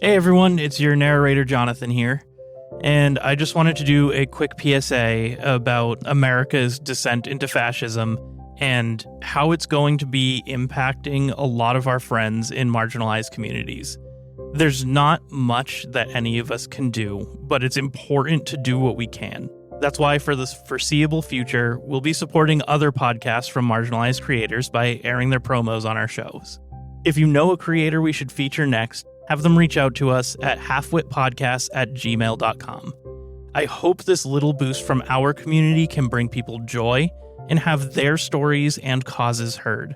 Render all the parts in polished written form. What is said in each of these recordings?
Hey everyone, it's your narrator Jonathan here, and I just wanted to do a quick PSA about America's descent into fascism and how it's going to be impacting a lot of our friends in marginalized communities. There's not much that any of us can do, but it's important to do what we can. That's why for the foreseeable future, we'll be supporting other podcasts from marginalized creators by airing their promos on our shows. If you know a creator we should feature next, have them reach out to us at halfwitpodcast@gmail.com. I hope this little boost from our community can bring people joy and have their stories and causes heard.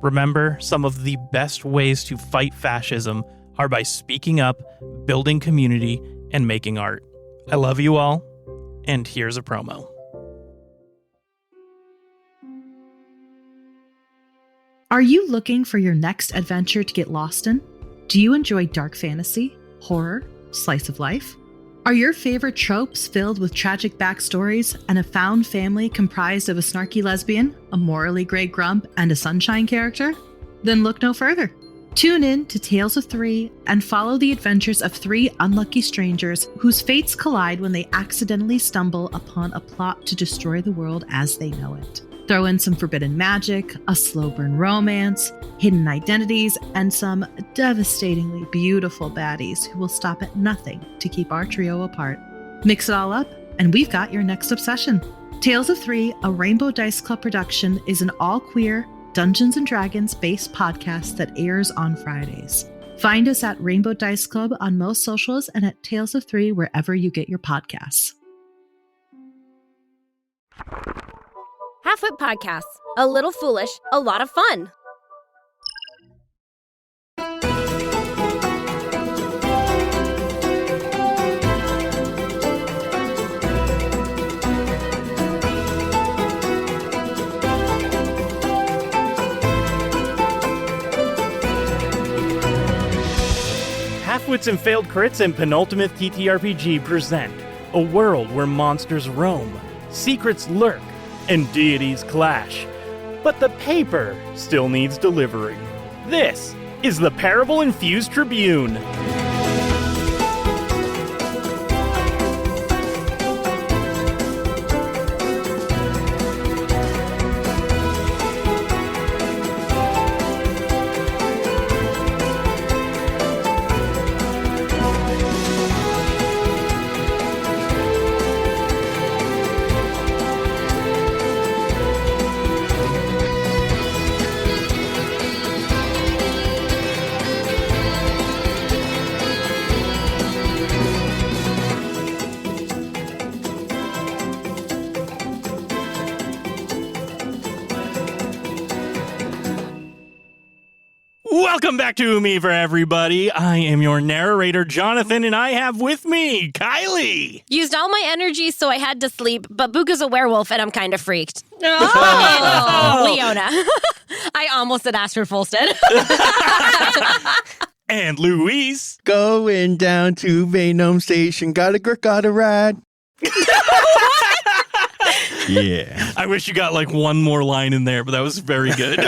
Remember, some of the best ways to fight fascism are by speaking up, building community, and making art. I love you all, and here's a promo. Are you looking for your next adventure to get lost in? Do you enjoy dark fantasy, horror, slice of life? Are your favorite tropes filled with tragic backstories and a found family comprised of a snarky lesbian, a morally gray grump, and a sunshine character? Then look no further. Tune in to Tales of Three and follow the adventures of three unlucky strangers whose fates collide when they accidentally stumble upon a plot to destroy the world as they know it. Throw in some forbidden magic, a slow burn romance, hidden identities, and some devastatingly beautiful baddies who will stop at nothing to keep our trio apart. Mix it all up, and we've got your next obsession. Tales of Three, a Rainbow Dice Club production, is an all-queer, Dungeons & Dragons-based podcast that airs on Fridays. Find us at Rainbow Dice Club on most socials and at Tales of Three wherever you get your podcasts. Halfwit Podcasts. A little foolish, a lot of fun. Halfwits and Failed Crits and PenultiMyth TTRPG present a world where monsters roam, secrets lurk, and deities clash. But the paper still needs delivering. This is the Parable Infused Tribune. Welcome back to Me for Everybody. I am your narrator, Jonathan, and I have with me Kylie. Used all my energy, so I had to sleep, but Buka's a werewolf, and I'm kind of freaked. Oh. Leona. I almost said Astrid Folstead. And Luis. Going down to Vaynome Station, got a ride. Yeah. I wish you got like one more line in there, but that was very good.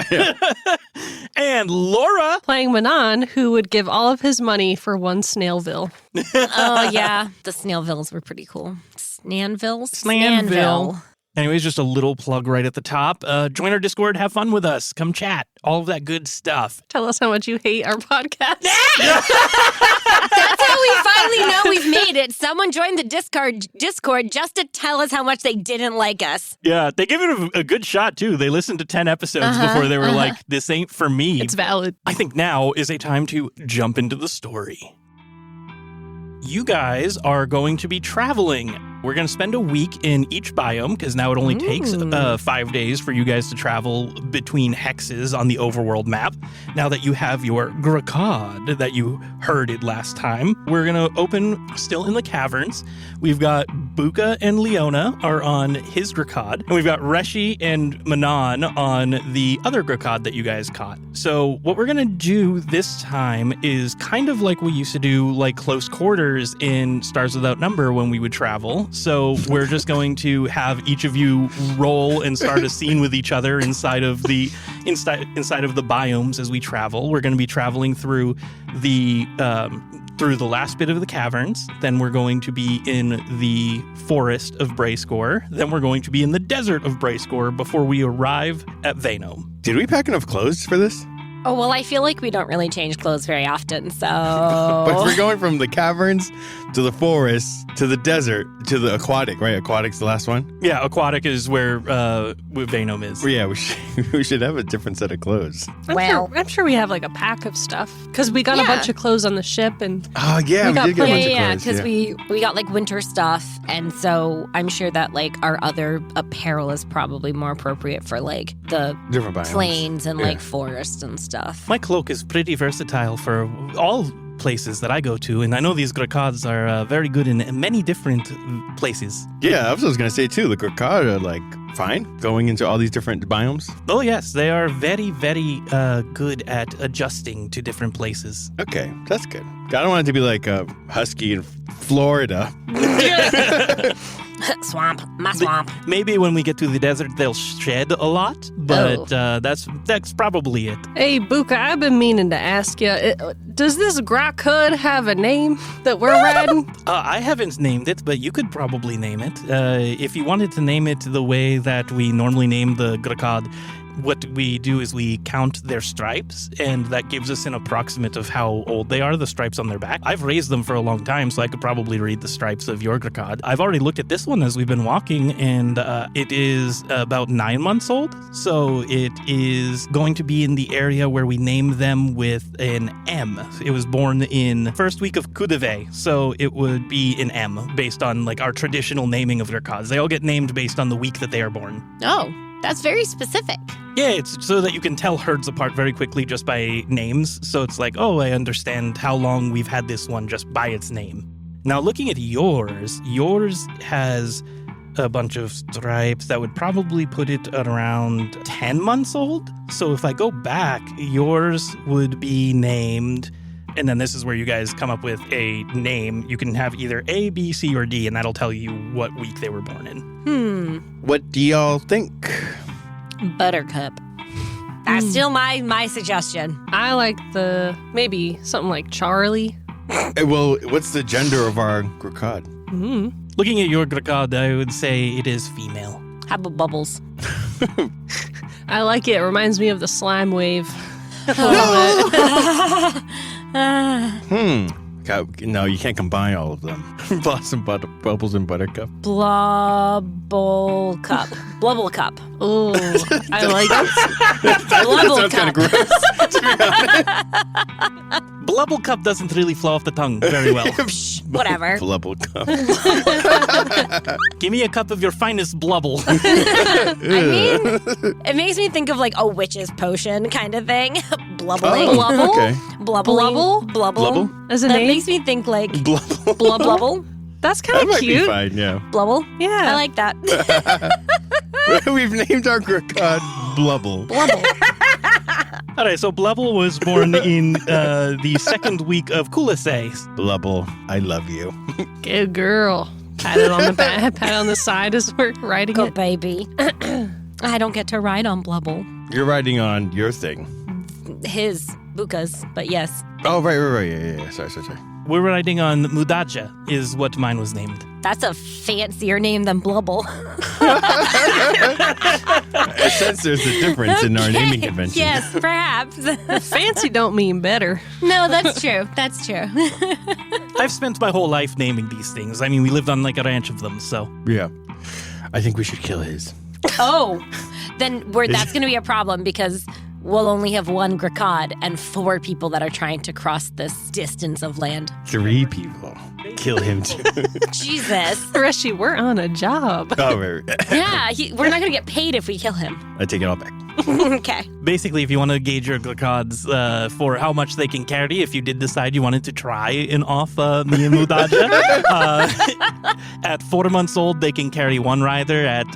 And Laura. Playing Manon, who would give all of his money for one Snailville. Oh, yeah. The Snailvilles were pretty cool. Snanvilles? Snanville. Anyways, just a little plug right at the top. Join our Discord, have fun with us, come chat, all of that good stuff. Tell us how much you hate our podcast. That's how we finally know we've made it. Someone joined the Discord just to tell us how much they didn't like us. Yeah, they gave it a good shot, too. They listened to 10 episodes before they were like, this ain't for me. It's valid. I think now is a time to jump into the story. You guys are going to be traveling. We're going to spend a week in each biome, because now it only takes 5 days for you guys to travel between hexes on the overworld map. Now that you have your Grakad that you herded last time, we're going to open still in the caverns. We've got Buka and Leona are on his Grakad, and we've got Reshi and Manon on the other Grakad that you guys caught. So what we're going to do this time is kind of like we used to do, like close quarters in Stars Without Number when we would travel. now. So we're just going to have each of you roll and start a scene with each other inside of the biomes as we travel. We're going to be traveling through the last bit of the caverns. Then we're going to be in the forest of Brayscore. Then we're going to be in the desert of Brayscore before we arrive at Vaynome. Did we pack enough clothes for this? Oh, well, I feel like we don't really change clothes very often, so... But we're going from the caverns to the forest to the desert to the aquatic, right? Aquatic's the last one? Yeah, aquatic is where Vaynome is. Well, yeah, we should have a different set of clothes. I'm sure we have like a pack of stuff because we got a bunch of clothes on the ship and Oh, yeah, we did get a bunch of clothes. because we got like winter stuff, and so I'm sure that like our other apparel is probably more appropriate for like the different biomes. plains and like forest and stuff. My cloak is pretty versatile for all places that I go to, and I know these Gracads are very good in many different places. Yeah, I was going to say, too, the Gracad are, like, fine going into all these different biomes. Oh, yes, they are very, very good at adjusting to different places. Okay, that's good. I don't want it to be like a husky in Florida. Swamp, my swamp. Maybe when we get to the desert, they'll shed a lot, but that's probably it. Hey, Buka, I've been meaning to ask you, does this Gracud have a name that we're riding? I haven't named it, but you could probably name it. If you wanted to name it the way that we normally name the Gracad, what we do is we count their stripes, and that gives us an approximate of how old they are, the stripes on their back. I've raised them for a long time, so I could probably read the stripes of your Gracad. I've already looked at this one as we've been walking, and it is about 9 months old, so it is going to be in the area where we name them with an M. It was born in first week of Kudeve, so it would be an M, based on like our traditional naming of Gracads. They all get named based on the week that they are born. Oh, that's very specific. Yeah, it's so that you can tell herds apart very quickly just by names. So it's like, oh, I understand how long we've had this one just by its name. Now, looking at yours has a bunch of stripes that would probably put it at around 10 months old. So if I go back, yours would be named, and then this is where you guys come up with a name. You can have either A, B, C, or D, and that'll tell you what week they were born in. What do y'all think? Buttercup. That's still my suggestion. I like maybe something like Charlie. Well, what's the gender of our Gracad? Looking at your Gracad, I would say it is female. How about Bubbles? I like it. It reminds me of the slime wave. No, you can't combine all of them. Blossom, Bubbles, and Buttercup. Blubble cup. Blubble cup. Oh, I like it. That sounds kind of gross, to be honest. Blubble cup doesn't really flow off the tongue very well. Whatever. Blubble cup. Give me a cup of your finest blubble. I mean, it makes me think of like a witch's potion kind of thing. Blubbling. Blubble? Okay. Blubble. Blubble? As a That name? makes me think like Blubble. blubble. That's That kind of might cute. be fine, yeah. Blubble. Yeah. I like that. We've named our Gracad Blubble. Blubble. All right, so Blubble was born in the second week of Kulisay. Blubble, I love you. Good girl. Pat it on the back, pat on the side as we're riding Go it. baby. I don't get to ride on Blubble. You're riding on your thing. His Buka's, but yes. Oh, right. Yeah. Sorry. We're riding on Mudaja, is what mine was named. That's a fancier name than Blubble. I sense there's a difference in our naming convention. Yes, perhaps. Fancy don't mean better. No, that's true. That's true. I've spent my whole life naming these things. I mean, we lived on like a ranch of them, so. Yeah. I think we should kill his. Oh, then that's going to be a problem because we'll only have one Gracad and 4 people that are trying to cross this distance of land. 3 people. Kill him too. Jesus. Reshi, we're on a job. Oh, right. Yeah, we're not going to get paid if we kill him. I take it all back. Okay. Basically, if you want to gauge your Gracads for how much they can carry, if you did decide you wanted to try and off me and Mudaja, at 4 months old, they can carry 1 rider. At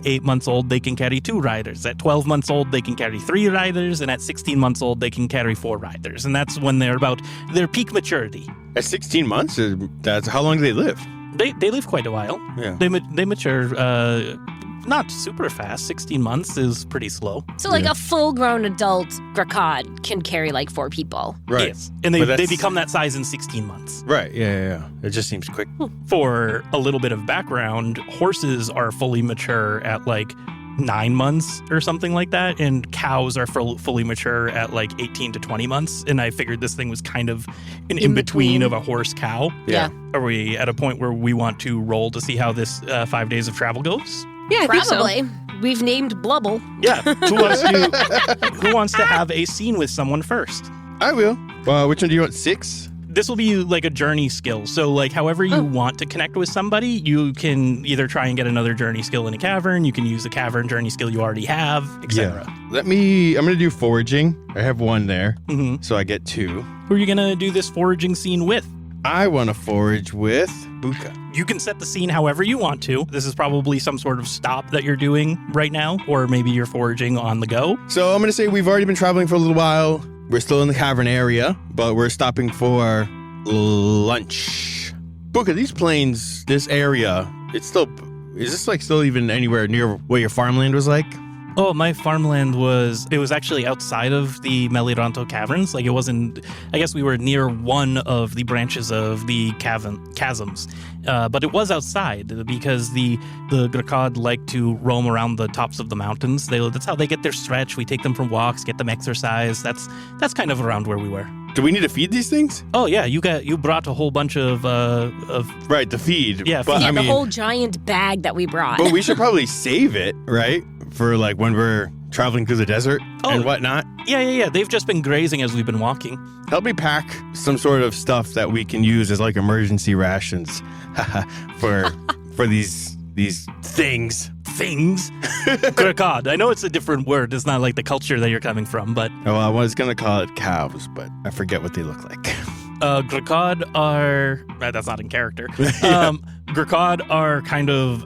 8 months old, they can carry 2 riders. At 12 months old, they can carry 3 riders. And at 16 months old, they can carry 4 riders. And that's when they're about their peak maturity. At 16 months, that's how long do they live? They live quite a while. Yeah. They mature not super fast. 16 months is pretty slow. So like a full-grown adult Grakad can carry like 4 people. Right. Yes. And they become that size in 16 months. Right. Yeah. It just seems quick. For a little bit of background, horses are fully mature at like 9 months or something like that, and cows are fully mature at like 18 to 20 months. And I figured this thing was kind of an in-between of a horse-cow. Yeah. Are we at a point where we want to roll to see how this 5 days of travel goes? Yeah, I think so. Probably. We've named Blubble. Yeah. Who wants to have a scene with someone first? I will. Which one do you want? 6? This will be like a journey skill. So like however you want to connect with somebody, you can either try and get another journey skill in a cavern. You can use a cavern journey skill you already have, etc. I'm going to do foraging. I have 1 there. Mm-hmm. So I get 2. Who are you going to do this foraging scene with? I want to forage with Buka. You can set the scene however you want to. This is probably some sort of stop that you're doing right now, or maybe you're foraging on the go. So I'm going to say we've already been traveling for a little while. We're still in the cavern area, but we're stopping for lunch. Buka, these plains, this area, is this like still even anywhere near what your farmland was like? Oh, my farmland was actually outside of the Meliranto caverns. Like it wasn't, I guess we were near one of the branches of the chasms. But it was outside because the Grakad like to roam around the tops of the mountains. That's how they get their stretch. We take them for walks, get them exercise. That's kind of around where we were. Do we need to feed these things? Oh yeah, you brought a whole bunch of right, the feed. Yeah, but, the whole giant bag that we brought. But we should probably save it, right? For like when we're traveling through the desert and whatnot. Yeah. They've just been grazing as we've been walking. Help me pack some sort of stuff that we can use as like emergency rations for these things. Things? Grakad. I know it's a different word. It's not like the culture that you're coming from, but... Oh, I was going to call it cows, but I forget what they look like. Grakad are... That's not in character. Yeah. Grakad are kind of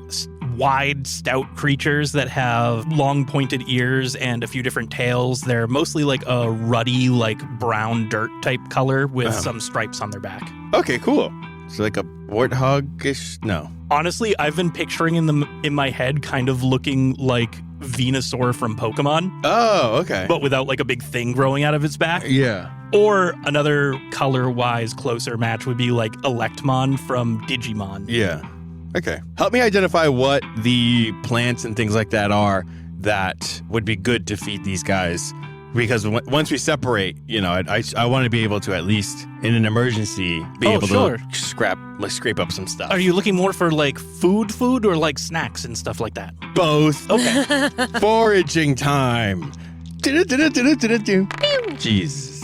wide, stout creatures that have long pointed ears and a few different tails. They're mostly like a ruddy, like brown dirt type color with some stripes on their back. Okay, cool. So like a warthog-ish? No. Honestly, I've been picturing in my head kind of looking like Venusaur from Pokemon. Oh, okay. But without like a big thing growing out of its back. Yeah. Or another color-wise closer match would be like Electmon from Digimon. Yeah. Okay. Help me identify what the plants and things like that are that would be good to feed these guys. Because once we separate, I want to be able to at least, in an emergency, be able to scrape up some stuff. Are you looking more for like food or like snacks and stuff like that? Both. Okay. Foraging time. Jesus.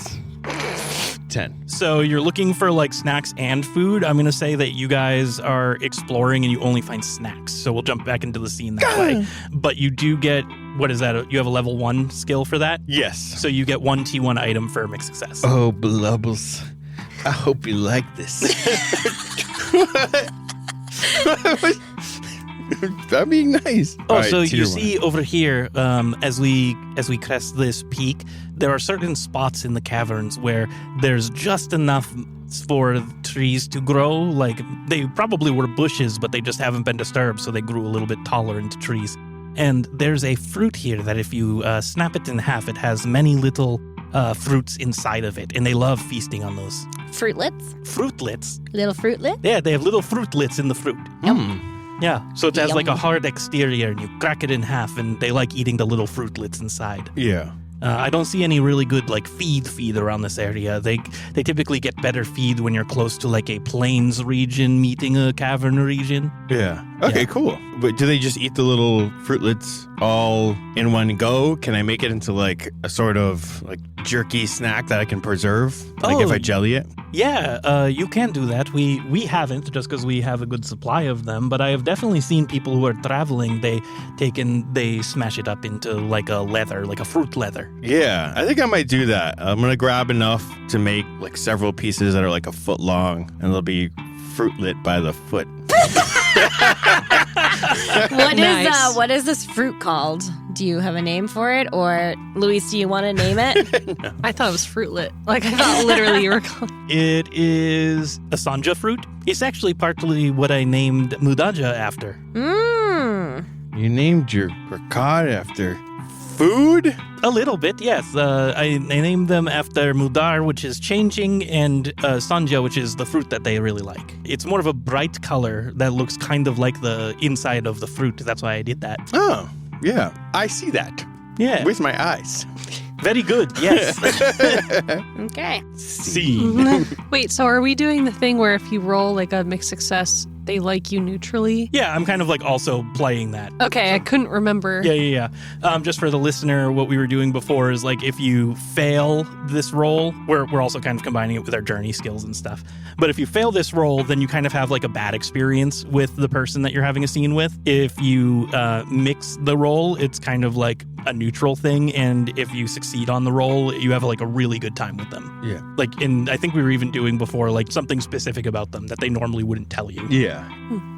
10. So you're looking for like snacks and food. I'm going to say that you guys are exploring and you only find snacks. So we'll jump back into the scene that way. But you do get, what is that? You have a level 1 skill for that? Yes. So you get 1 T1 item for mixed success. Oh, Blubbles. I hope you like this. I'm being nice. Oh, All right, so you tier see over here, as we crest this peak, there are certain spots in the caverns where there's just enough for trees to grow. Like they probably were bushes, but they just haven't been disturbed, so they grew a little bit taller into trees. And there's a fruit here that if you snap it in half, it has many little fruits inside of it, and they love feasting on those. Fruitlets? Fruitlets? Little fruitlet? Yeah, they have little fruitlets in the fruit. Yeah, so it has like a hard exterior, and you crack it in half, and they like eating the little fruitlets inside. Yeah. I don't see any really good like feed around this area. They typically get better feed when you're close to like a plains region meeting a cavern region. Yeah. Okay, cool. But do they just eat the little fruitlets all in one go? Can I make it into like a sort of like jerky snack that I can preserve? Like if I jelly it? Yeah, you can do that. We haven't, just because we have a good supply of them, but I have definitely seen people who are traveling, they smash it up into like a leather, like a fruit leather. Yeah, I think I might do that. I'm going to grab enough to make like several pieces that are like a foot long, and they'll be fruitlet by the foot. What is this fruit called? Do you have a name for it? Or, Luis, do you want to name it? No. I thought it was fruitlet. Like, I thought literally you were calling it. Is a sanja fruit. It's actually partly what I named Mudaja after. You named your Grakad after food? A little bit, yes. I named them after Mudar, which is changing, and Sanja, which is the fruit that they really like. It's more of a bright color that looks kind of like the inside of the fruit. That's why I did that. Oh, yeah. I see that. Yeah. With my eyes. Very good, yes. Okay. Scene. Wait, so are we doing the thing where if you roll like a mixed success, they like you neutrally? Yeah, I'm kind of like also playing that. Okay, I couldn't remember. Yeah. Just for the listener, what we were doing before is like if you fail this roll, we're also kind of combining it with our journey skills and stuff. But if you fail this roll, then you kind of have like a bad experience with the person that you're having a scene with. If you mix the roll, it's kind of like a neutral thing. And if you succeed on the roll, you have like a really good time with them. Yeah. Like, I think we were even doing before like something specific about them that they normally wouldn't tell you. Yeah.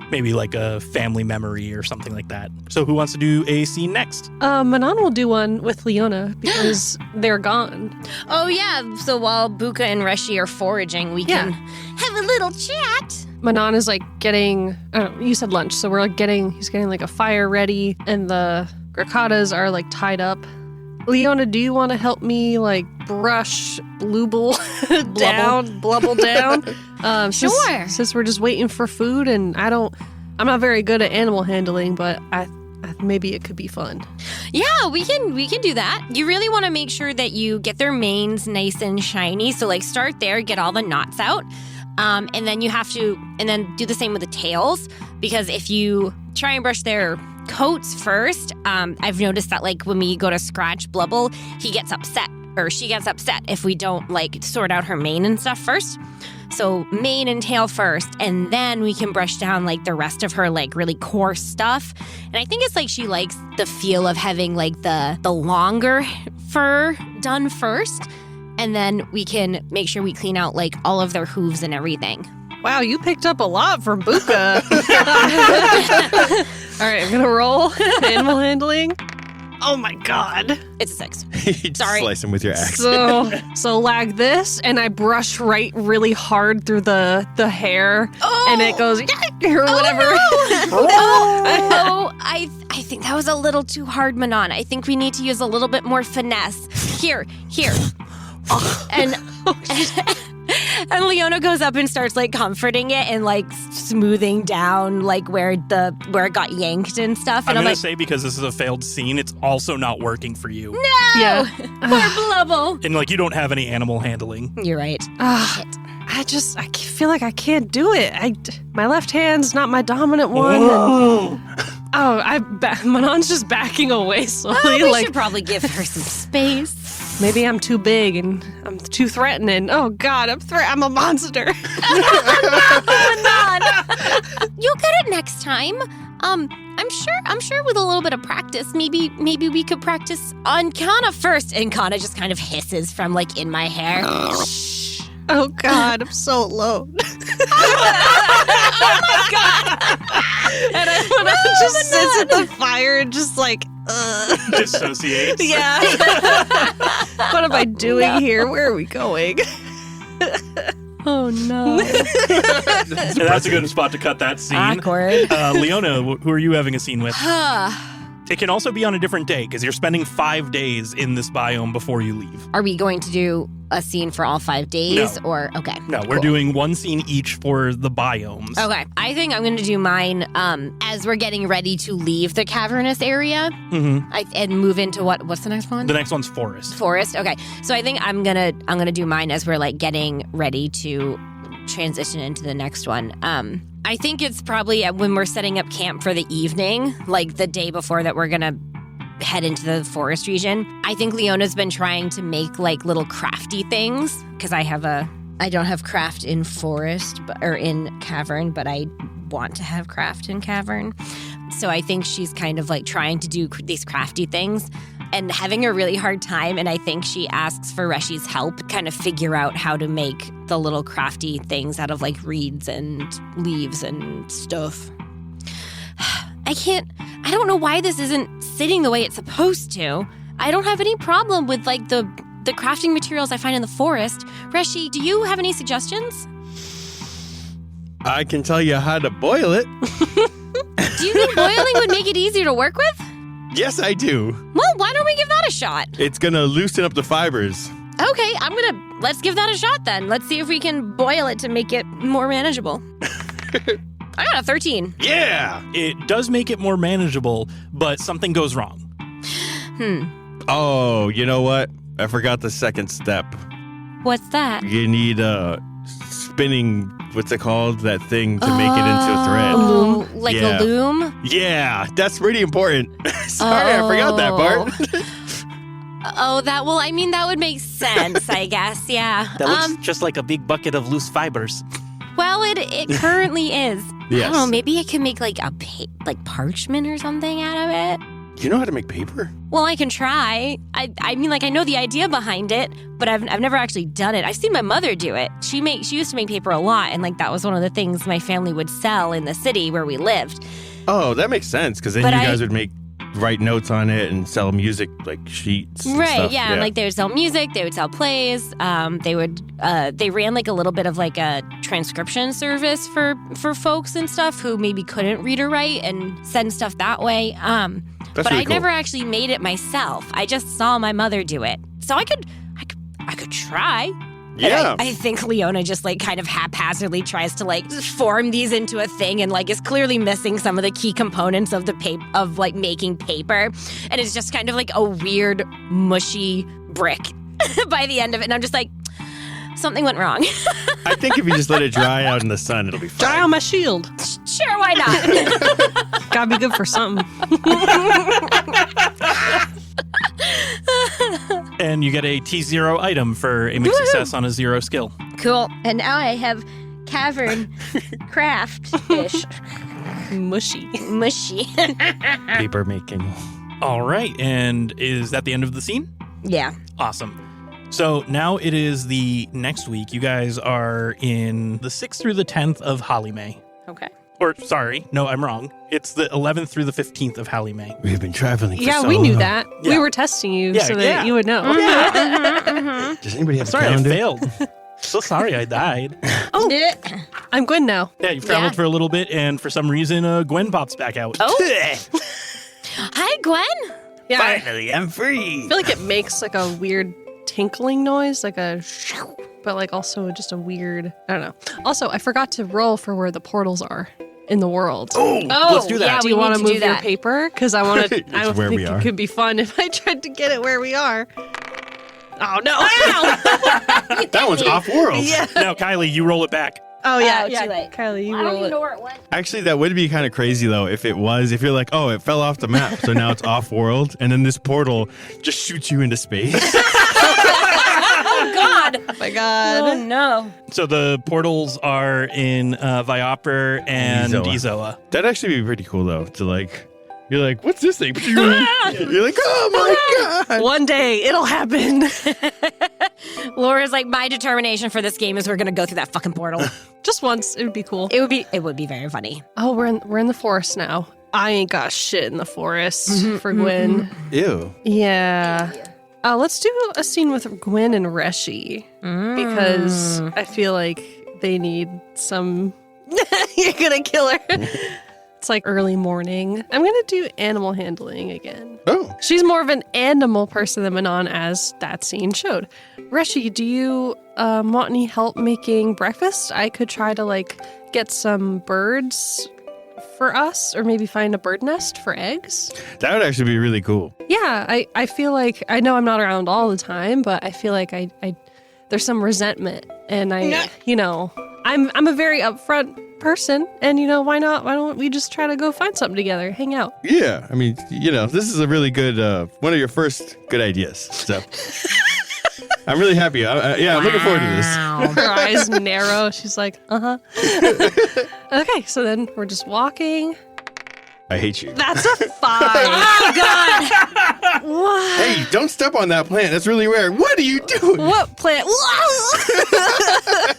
Maybe like a family memory or something like that. So who wants to do a scene next? Manon will do one with Leona because they're gone. Oh, yeah. So while Buka and Reshi are foraging, we can have a little chat. Manon is like getting, you said lunch, so we're like he's getting like a fire ready, and the Grakadas are like tied up. Leona, do you want to help me like brush Blubble down? Sure. Since we're just waiting for food, and I'm not very good at animal handling, but I maybe it could be fun. Yeah, we can do that. You really want to make sure that you get their manes nice and shiny. So like start there, get all the knots out. And then then do the same with the tails, because if you try and brush their coats first, I've noticed that like when we go to scratch Blubble, he gets upset, or she gets upset if we don't like sort out her mane and stuff first. So mane and tail first, and then we can brush down like the rest of her like really coarse stuff. And I think it's like she likes the feel of having like the longer fur done first. And then we can make sure we clean out like all of their hooves and everything. Wow, you picked up a lot from Buka. All right, I'm gonna roll animal handling. Oh my god. It's a 6. You Sorry. Slice him with your axe. So lag this, and I brush right really hard through the hair, and it goes or whatever. Oh, I think that was a little too hard, Manon. I think we need to use a little bit more finesse. Here. And Leona goes up and starts like comforting it and like smoothing down like where it got yanked and stuff. And I'm gonna like, say, because this is a failed scene, it's also not working for you. no, Yeah. poor Blubble. And like you don't have any animal handling. You're right. I feel like I can't do it. My left hand's not my dominant one. Manon's just backing away slowly. We like should probably give her some space. maybe I'm too big and I'm too threatening. Oh God, I'm a monster. Manon, you'll get it next time. I'm sure with a little bit of practice, maybe we could practice on Kana first. And Kana just kind of hisses from like in my hair. Oh God, I'm so alone. Oh my God! And I just sits at the fire and just like, Dissociates. yeah. What am I doing here? Where are we going? Oh no. That's a good spot to cut that scene. Awkward. Leona, who are you having a scene with? It can also be on a different day, because you're spending 5 days in this biome before you leave. Are we going to do a scene for all 5 days? No. Or okay. No, we're cool. doing one scene each for the biomes. Okay, I think I'm going to do mine as we're getting ready to leave the cavernous area and move into what's the next one? The next one's forest. Forest. Okay, so I think I'm gonna do mine as we're like getting ready to transition into the next one. I think it's probably when we're setting up camp for the evening, like the day before that we're gonna head into the forest region. I think Leona's been trying to make like little crafty things, because I don't have craft in forest or in cavern, but I want to have craft in cavern. So I think she's kind of like trying to do these crafty things and having a really hard time. And I think she asks for Reshi's help, kind of figure out how to make the little crafty things out of like reeds and leaves and stuff. I don't know why this isn't sitting the way it's supposed to. I don't have any problem with like the crafting materials I find in the forest. Reshi, do you have any suggestions? I can tell you how to boil it. Do you think boiling would make it easier to work with? Yes, I do. Well, why don't we give that a shot? It's going to loosen up the fibers. Okay, let's give that a shot then. Let's see if we can boil it to make it more manageable. I got a 13. Yeah. It does make it more manageable, but something goes wrong. Oh, you know what? I forgot the second step. What's that? You need a spinning, what's it called? That thing to make it into a thread. Oh, like Yeah. a loom? Yeah, that's pretty important. Sorry, I forgot that part. That would make sense, I guess, yeah. That looks just like a big bucket of loose fibers. Well, it currently is. Yes. I don't know, maybe I can make like parchment or something out of it. You know how to make paper? Well, I can try. I mean, I know the idea behind it, but I've never actually done it. I've seen my mother do it. She used to make paper a lot, and that was one of the things my family would sell in the city where we lived. Oh, that makes sense, because then you guys would write notes on it and sell music, like sheets and Right, stuff. yeah. And they would sell music, they would sell plays. They ran a little bit of a transcription service for folks and stuff who maybe couldn't read or write and send stuff that way. But really I cool. never actually made it myself. I just saw my mother do it. So I could try. Yeah. I think Leona just kind of haphazardly tries to form these into a thing and is clearly missing some of the key components of the making paper, and it's just kind of a weird mushy brick by the end of it. And I'm just something went wrong. I think if you just let it dry out in the sun, it'll be fine. Dry on my shield. Sure, why not? Gotta be good for something. And you get a T0 item for a mixed success on a 0 skill. Cool. And now I have cavern craft-ish. Mushy. Mushy. Paper making. All right, and is that the end of the scene? Yeah. Awesome. So now it is the next week. You guys are in the 6th through the 10th of Holly May. Okay. Or, sorry, no, I'm wrong. It's the 11th through the 15th of Holly May. We've been traveling for Yeah, so we knew long. that. Yeah. We were testing you Yeah, so that yeah. you would know. Does anybody have Sorry, a I calendar? failed. So sorry I died. I'm good now. Yeah, you've traveled Yeah. for a little bit, and for some reason, Gwen pops back out. Oh. Hi, Gwen. Yeah, I Finally, I'm free. feel like it makes a weird tinkling noise, but also just a weird, I don't know. Also, I forgot to roll for where the portals are in the world. Oh, let's do that. Yeah, Do we you need want to to do move your that. paper? Because I want to. It's I where think we are. it could be fun if I tried to get it where we are. Oh no! That one's off-world. Yeah. Now, Kylie, you roll it back. Oh yeah, Oh, yeah. too late. Kylie, you I don't roll even it. know where it went. Actually, that would be kind of crazy, though, if it feel like, oh, it fell off the map, so now it's off-world, and then this portal just shoots you into space. Oh, God. Oh my god. Oh, no. So the portals are in Viopper and Izoa. Izoa. That'd actually be pretty cool, though, to you're like, what's this thing? You're like, oh my God. One day it'll happen. Laura's my determination for this game is we're going to go through that fucking portal. Just once, it would be cool. It would be very funny. Oh, we're in the forest now. I ain't got shit in the forest for Gwen. Ew. Yeah. Let's do a scene with Gwen and Reshi because I feel like they need some. You're gonna kill her. It's early morning. I'm gonna do animal handling again. Oh. She's more of an animal person than Manon, as that scene showed. Reshi, do you want any help making breakfast? I could try to get some birds for us, or maybe find a bird nest for eggs. That would actually be really cool. Yeah, I feel like I know I'm not around all the time, but I feel like I there's some resentment, and I'm a very upfront person, and why don't we just try to go find something together, hang out? Yeah. I mean, this is a really good, one of your first good ideas. So I'm really happy. I'm looking forward to this. Her eyes narrow. She's like, okay, so then we're just walking. I hate you. That's a 5. Oh, God. What? Hey, don't step on that plant. That's really rare. What are you doing? What plant?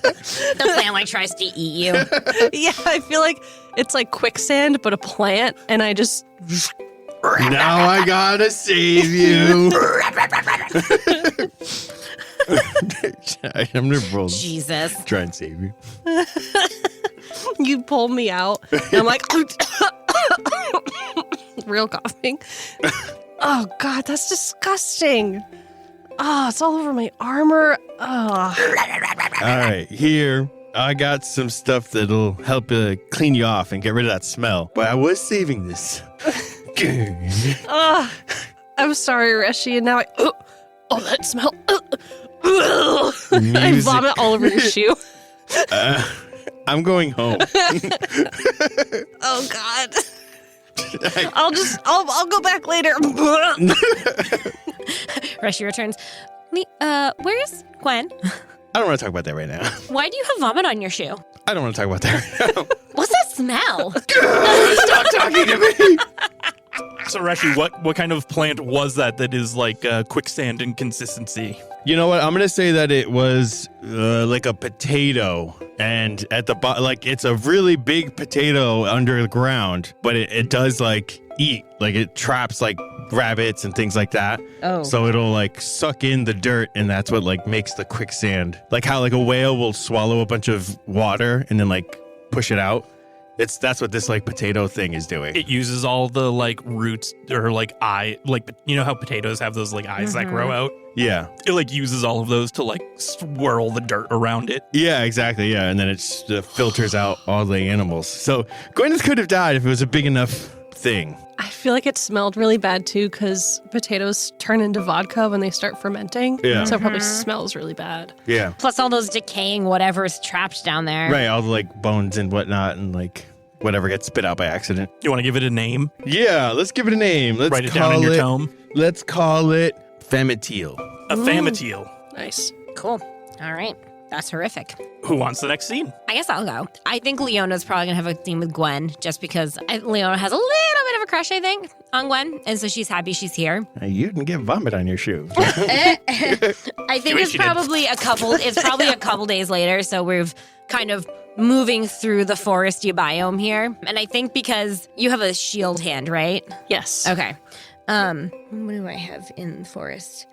The plant tries to eat you. Yeah, I feel like it's like quicksand, but a plant, and I just. Now I gotta save you. I'm gonna roll. Jesus. Try and save you. You pull me out, and I'm like, real coughing. Oh, God, that's disgusting. Oh, it's all over my armor. Oh. All right, here. I got some stuff that'll help clean you off and get rid of that smell. But I was saving this. I'm sorry, Reshi, and now that smell. I vomit all over your shoe. I'm going home. Oh, God. I'll go back later. Reshi returns. Where's Gwen? I don't want to talk about that right now. Why do you have vomit on your shoe? I don't want to talk about that right now. What's that smell? Stop talking to me. So, Reshi, what kind of plant was that is like quicksand in consistency? You know what? I'm going to say that it was like a potato. And at the bottom, like it's a really big potato under the ground, but it does like eat. Like it traps like rabbits and things like that. Oh. So it'll like suck in the dirt, and that's what like makes the quicksand. Like how like a whale will swallow a bunch of water and then like push it out. That's what this like potato thing is doing. It uses all the like roots or like you know how potatoes have those like eyes that grow out? Yeah. It like uses all of those to like swirl the dirt around it. Yeah, exactly. Yeah. And then it filters out all the animals. So Gwyneth could have died if it was a big enough thing. I feel like it smelled really bad too because potatoes turn into vodka when they start fermenting. Yeah. So it probably smells really bad. Yeah. Plus all those decaying whatever's trapped down there. Right. All the like bones and whatnot and like whatever gets spit out by accident. You want to give it a name? Yeah. Let's give it a name. Let's Write it down in your tome. Let's call it Femitile. A Famitile. Nice. Cool. All right. That's horrific. Who wants the next scene? I guess I'll go. I think Leona's probably going to have a scene with Gwen just because Leona has a little bit of a crush, I think, on Gwen. And so she's happy she's here. You can get vomit on your shoe. I think it's probably a couple days later. So we've kind of moving through the foresty biome here. And I think because you have a shield hand, right? Yes. Okay. What do I have in the forest?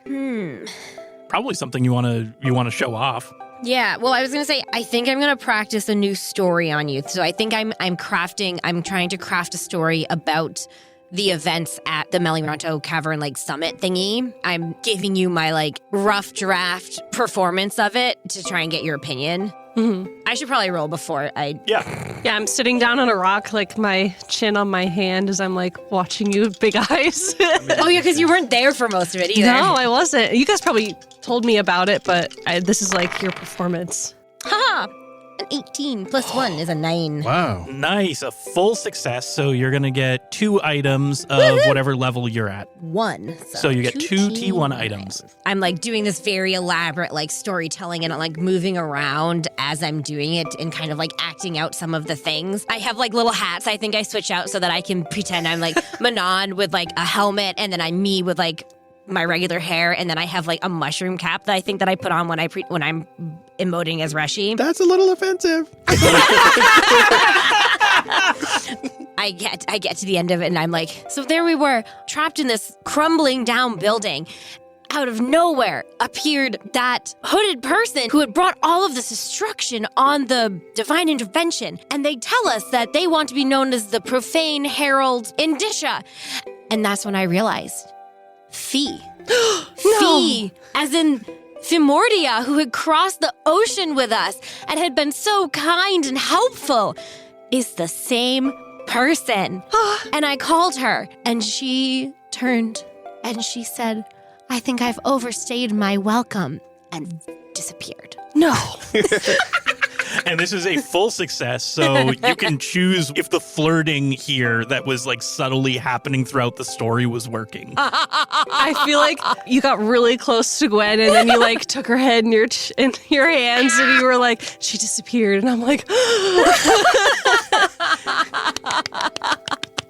Probably something you want to show off. Yeah, well, I was going to say, I think I'm going to practice a new story on you. So I think I'm trying to craft a story about the events at the Meliranto Cavern, like, summit thingy. I'm giving you my, like, rough draft performance of it to try and get your opinion. Mm-hmm. I should probably roll before I... Yeah. Yeah, I'm sitting down on a rock, like my chin on my hand as I'm like watching you with big eyes. Oh, yeah, because you weren't there for most of it either. No, I wasn't. You guys probably told me about it, but this is like your performance. Haha! An 18 plus 1 is a 9. Wow. Nice. A full success. So you're going to get 2 items of whatever level you're at. 1. So you get 2 T1 items. I'm like doing this very elaborate like storytelling and like moving around as I'm doing it and kind of like acting out some of the things. I have like little hats I think I switch out so that I can pretend I'm like Manon with like a helmet, and then I'm me with like my regular hair, and then I have like a mushroom cap that I think that I put on when I'm emoting as Reshi. That's a little offensive. I get to the end of it and I'm like, so there we were, trapped in this crumbling down building. Out of nowhere appeared that hooded person who had brought all of this destruction on the divine intervention. And they tell us that they want to be known as the profane herald Indisha. And that's when I realized Fee. No. Fee, as in Fimordia, who had crossed the ocean with us and had been so kind and helpful, is the same person. And I called her, and she turned and she said, I think I've overstayed my welcome, and disappeared. No. And this is a full success, so you can choose if the flirting here that was like subtly happening throughout the story was working. I feel like you got really close to Gwen, and then you like took her head in your hands, and you were like, she disappeared, and I'm like,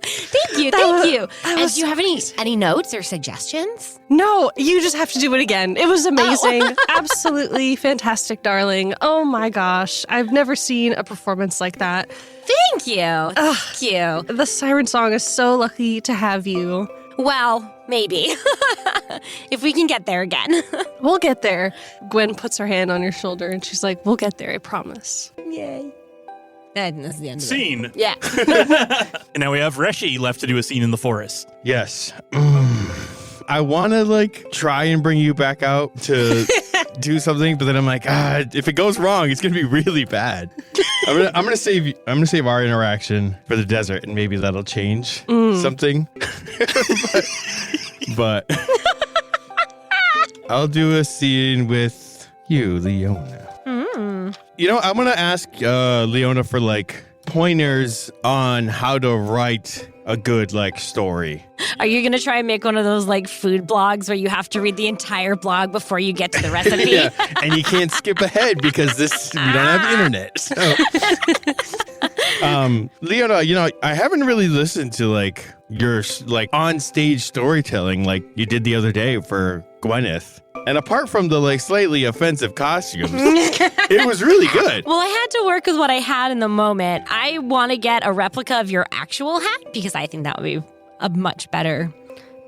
Thank you. And do you have any notes or suggestions? no, you just have to do it again. It was amazing. Absolutely fantastic, darling. Oh my gosh. I've never seen a performance like that. Thank you. Thank you. The Siren song is so lucky to have you. Well, maybe. If we can get there again. We'll get there. Gwen puts her hand on your shoulder and she's like, we'll get there, I promise. Yay. And that's the end of it. Scene. Yeah. And now we have Reshi left to do a scene in the forest. Yes. I want to like try and bring you back out to do something, but then I'm like, if it goes wrong, it's gonna be really bad. I'm gonna save our interaction for the desert, and maybe that'll change something. but I'll do a scene with you, Leona. You know, I'm gonna ask Leona for like pointers on how to write a good like story. Are you going to try and make one of those like food blogs where you have to read the entire blog before you get to the recipe? Yeah, and you can't skip ahead because we don't have internet. So. Leona, you know, I haven't really listened to like your like on stage storytelling like you did the other day for Gwyneth. And apart from the like slightly offensive costumes, it was really good. Well, I had to work with what I had in the moment. I want to get a replica of your actual hat because I think that would be a much better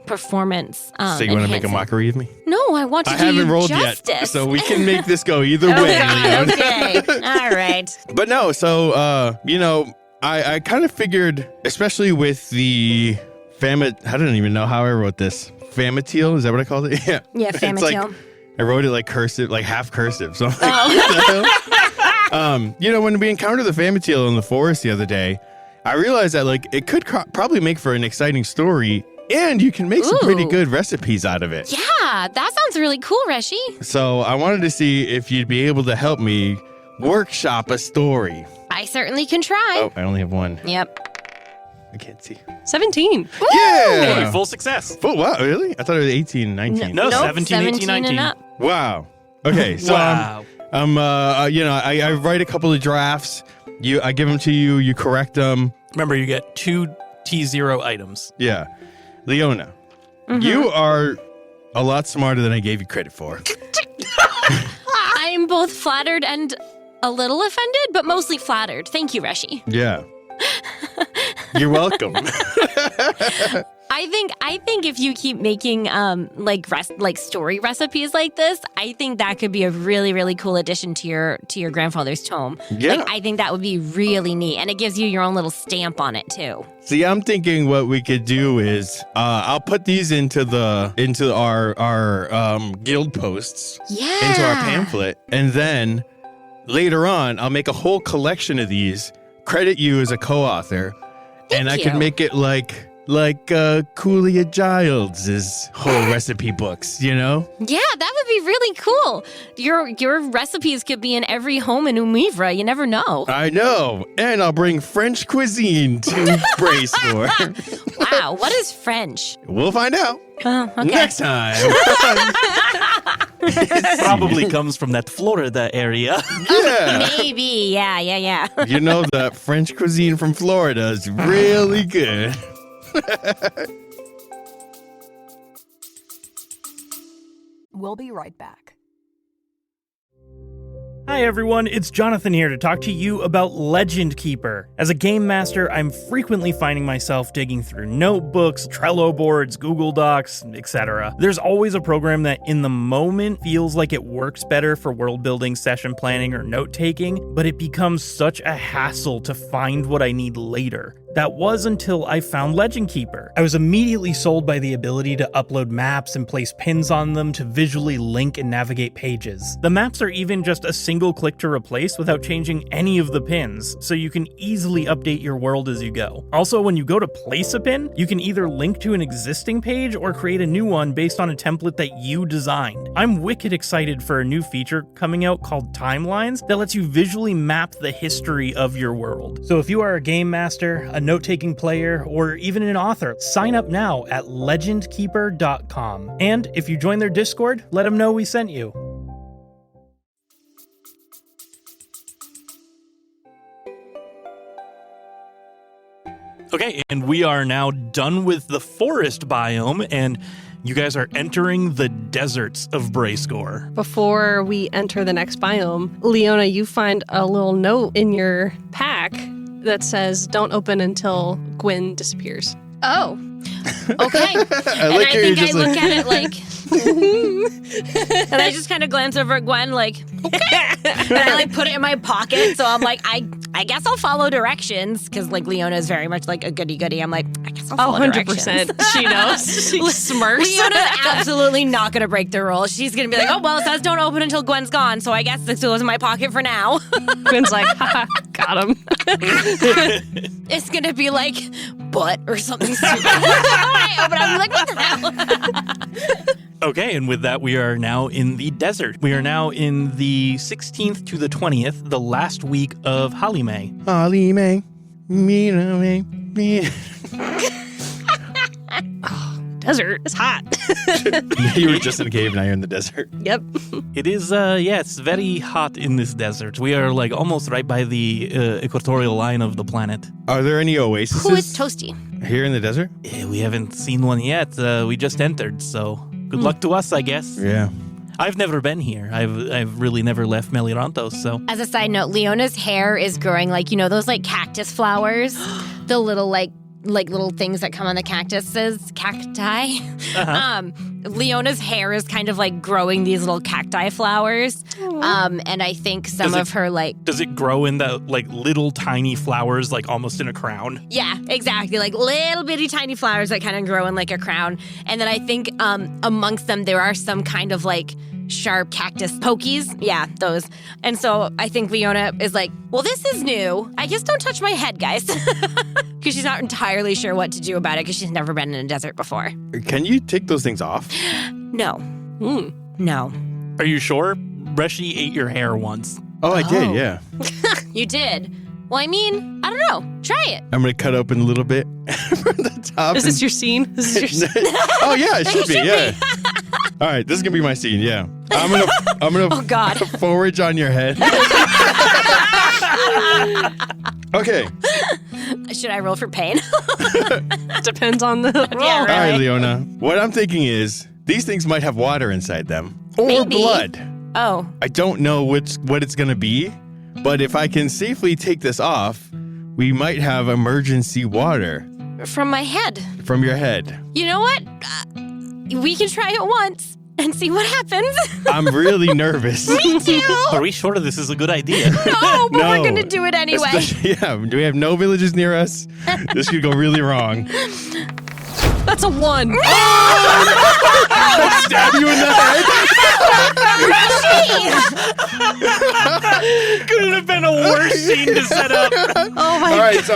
performance. So you want to make a mockery of me? No, I want to do haven't you rolled justice. yet, so we can make this go either way. God, okay. All right. But no, so, you know, I kind of figured, especially with the I don't even know how I wrote this. Famateel, is that what I called it? Yeah. Yeah, It's Famateel. like, I wrote it like cursive, like half cursive. So I'm like, Oh. you know, when we encountered the Famateel in the forest the other day, I realized that like it could probably make for an exciting story, and you can make some pretty Ooh. good recipes out of it. Yeah, that sounds really cool, Reshi. So I wanted to see if you'd be able to help me workshop a story. I certainly can try. Oh, I only have one. Yep. I can't see. 17. Hey, Yeah. full success. Oh, wow, really? I thought it was 18, 19. No, Nope, 17, 18, 19. and up. Wow. Okay, so Wow. you know, I write a couple of drafts. I give them to you. You correct them. Remember, you get 2 T0 items. Yeah, Leona, you are a lot smarter than I gave you credit for. I'm both flattered and a little offended, but mostly flattered. Thank you, Reshi. Yeah, you're welcome. I think if you keep making like story recipes like this, I think that could be a really, really cool addition to your grandfather's tome. Yeah. Like, I think that would be really neat, and it gives you your own little stamp on it too. See, I'm thinking what we could do is I'll put these into our guild posts, Yeah. into our pamphlet, and then later on I'll make a whole collection of these, credit you as a co-author, and I Thank could you. make it like Cooley Giles's whole recipe books, you know? Yeah, that would be really cool. Your recipes could be in every home in Umivra. You never know. I know. And I'll bring French cuisine to Bracewar. Wow, what is French? We'll find out Oh, okay. next time. Probably comes from that Florida area. Yeah. Maybe. Yeah. You know that French cuisine from Florida is really good. We'll be right back. Hi everyone, it's Jonathan here to talk to you about Legend Keeper. As a game master, I'm frequently finding myself digging through notebooks, Trello boards, Google Docs, etc. There's always a program that in the moment feels like it works better for world building, session planning, or note taking, but it becomes such a hassle to find what I need later. That was until I found Legend Keeper. I was immediately sold by the ability to upload maps and place pins on them to visually link and navigate pages. The maps are even just a single click to replace without changing any of the pins, so you can easily update your world as you go. Also, when you go to place a pin, you can either link to an existing page or create a new one based on a template that you designed. I'm wicked excited for a new feature coming out called Timelines that lets you visually map the history of your world. So if you are a game master, a note-taking player, or even an author, sign up now at legendkeeper.com. And if you join their Discord, let them know we sent you. Okay, and we are now done with the forest biome, and you guys are entering the deserts of Bracegore. Before we enter the next biome, Leona, you find a little note in your pack that says, "Don't open until Gwyn disappears." Oh, Okay. And like I how you're think I just look at it like, and I just kind of glance over at Gwen like, okay. And I like put it in my pocket. So I'm like, I guess I'll follow directions because like Leona is very much like a goody-goody. I'm like, I guess I'll follow 100%. She knows. She smirks. Leona's absolutely not going to break the rules. She's going to be like, oh, well, it says don't open until Gwen's gone. So I guess this goes in my pocket for now. Gwen's like, haha, got him. It's going to be like butt or something stupid. I open it, I'm like, what the hell? Okay, and with that, we are now in the desert. We are now in the 16th to the 20th, the last week of Halime. Halime, me. Desert is hot. You were just in a cave, now you're in the desert. Yep. It is, it's very hot in this desert. We are like almost right by the equatorial line of the planet. Are there any oases Who is Toasty? here in the desert? We haven't seen one yet. We just entered, so good luck to us, I guess. Yeah. I've never been here. I've really never left Melirantos, so. As a side note, Leona's hair is growing like, you know, those like cactus flowers? The little like little things that come on the cacti. Leona's hair is kind of like growing these little cacti flowers. And I think some of her like... Does it grow in the like little tiny flowers, like almost in a crown? Yeah, exactly. Like little bitty tiny flowers that kind of grow in like a crown. And then I think amongst them there are some kind of like sharp cactus pokies. Yeah, those. And so I think Leona is like, well, this is new. I guess don't touch my head, guys. Because she's not entirely sure what to do about it because she's never been in a desert before. Can you take those things off? No. No. Are you sure? Reshi ate your hair once. Oh, I did, yeah. You did? Well, I mean, I don't know. Try it. I'm going to cut open a little bit from the top. Is this your scene? This is your scene? Oh, yeah, it should be, yeah. All right, this is going to be my scene, yeah. I'm gonna Oh, God. forage on your head. Okay. Should I roll for pain? Depends on the role. Yeah, All right, right. Leona. What I'm thinking is these things might have water inside them or Maybe. blood. Oh. I don't know what it's going to be, but if I can safely take this off, we might have emergency water From my head. from your head. You know what? We can try it once and see what happens. I'm really nervous. Me too. Are we sure this is a good idea? No, but we're No. going to do it anyway. Yeah, do we have no villages near us? This could go really wrong. That's a 1. I stab you in the head. Couldn't have been a worse scene to set up. Oh my All right, so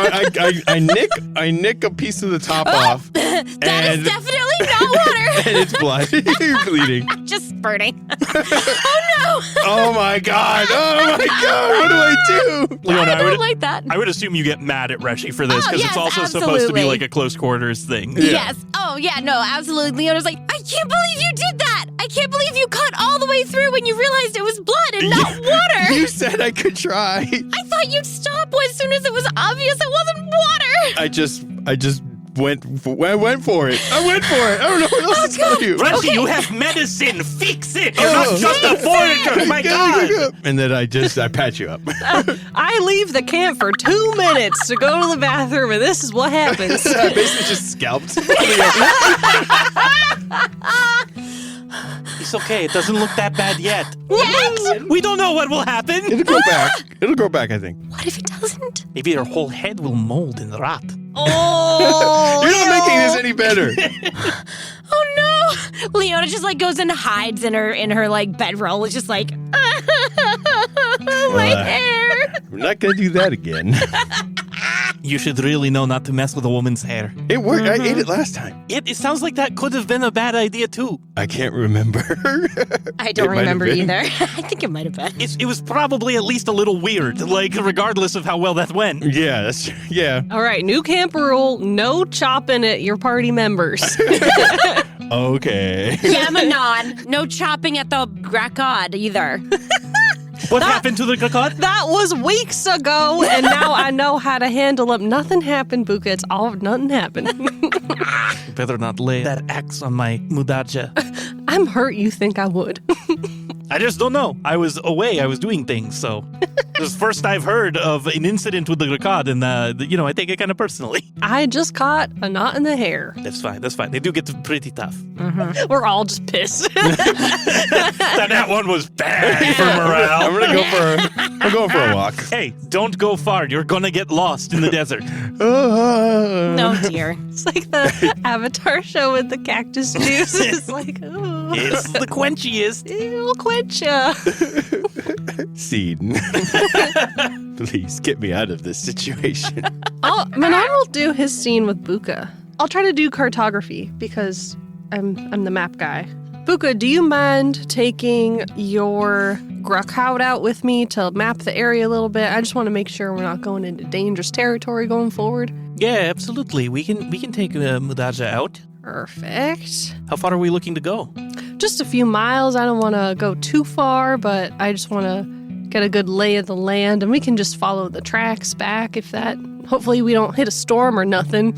I nick a piece of the top off. That and, is definitely not water. and it's blood. You're bleeding. Just spurting. Oh my god! Oh my god! What do I do? Leona, I don't like that. I would assume you get mad at Reshi for this Oh, because yes, it's also supposed to be absolutely. like a close quarters thing. Yes. Oh, yeah, no, absolutely. Leona's like, I can't believe you did that. I can't believe you cut all the way through when you realized it was blood and not water. You said I could try. I thought you'd stop as soon as it was obvious it wasn't water. I just went for it. I went for it. I don't know what else to tell you. Reshi, you have medicine. Fix it. You're not just a forager. My God. And then I patch you up. I leave the camp for 2 minutes to go to the bathroom, and this is what happens. I basically just scalped. It's okay. It doesn't look that bad yet. Yet? We don't know what will happen. It'll grow back, I think. What if it doesn't? Maybe your whole head will mold and rot. Oh, You're not making this any better. Oh no! Leona just like goes and hides in her like bedroll. It's just like my hair. We're not gonna do that again. You should really know not to mess with a woman's hair. It worked. I ate it last time. It sounds like that could have been a bad idea too. I can't remember. I don't It might have remember been. either. I think it might have been. It was probably at least a little weird, like regardless of how well that went. Yeah, yeah. All right, new camp rule, no chopping at your party members. Okay. Yamanon. No chopping at the Grakod either. What happened to the cocotte? That was weeks ago, and now I know how to handle them. Nothing happened, Buka. It's all nothing happened. Better not lay that axe on my mudaja. I'm hurt you think I would. I just don't know. I was away. I was doing things, so this is first I've heard of an incident with the Grakad, and I take it kind of personally. I just caught a knot in the hair. That's fine. They do get pretty tough. We're all just pissed. That one was bad for morale. I'm going for a walk. Hey, don't go far. You're gonna get lost in the desert. No, dear. It's like the Avatar show with the cactus juice. It's like, oh, It's the quenchiest. it'll quench ya. Scene. Please get me out of this situation. Manon will do his scene with Buka. I'll try to do cartography because I'm the map guy. Buka, do you mind taking your Grakad out with me to map the area a little bit? I just want to make sure we're not going into dangerous territory going forward. Yeah, absolutely. We can take Mudaja out. Perfect. How far are we looking to go? Just a few miles. I don't want to go too far, but I just want to get a good lay of the land, and we can just follow the tracks back if that... Hopefully we don't hit a storm or nothing.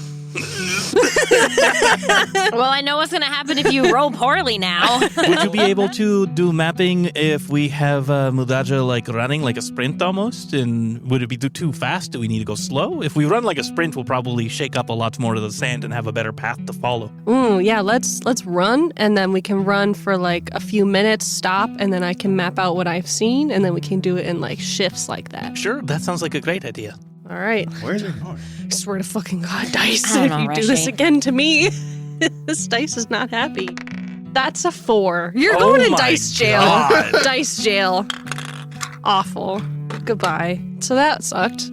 Well, I know what's going to happen if you roll poorly now. Would you be able to do mapping if we have Mudaja running like a sprint almost? And would it be too fast? Do we need to go slow? If we run like a sprint, we'll probably shake up a lot more of the sand and have a better path to follow. Yeah, let's run, and then we can run for like a few minutes, stop, and then I can map out what I've seen, and then we can do it in like shifts like that. Sure, that sounds like a great idea. All right. Where's it going? I swear to fucking God, Dice, I if don't you know, do this Rishi. again to me, this Dice is not happy. That's a 4. You're Oh going to my Dice jail. God. Dice jail. Awful. Goodbye. So that sucked.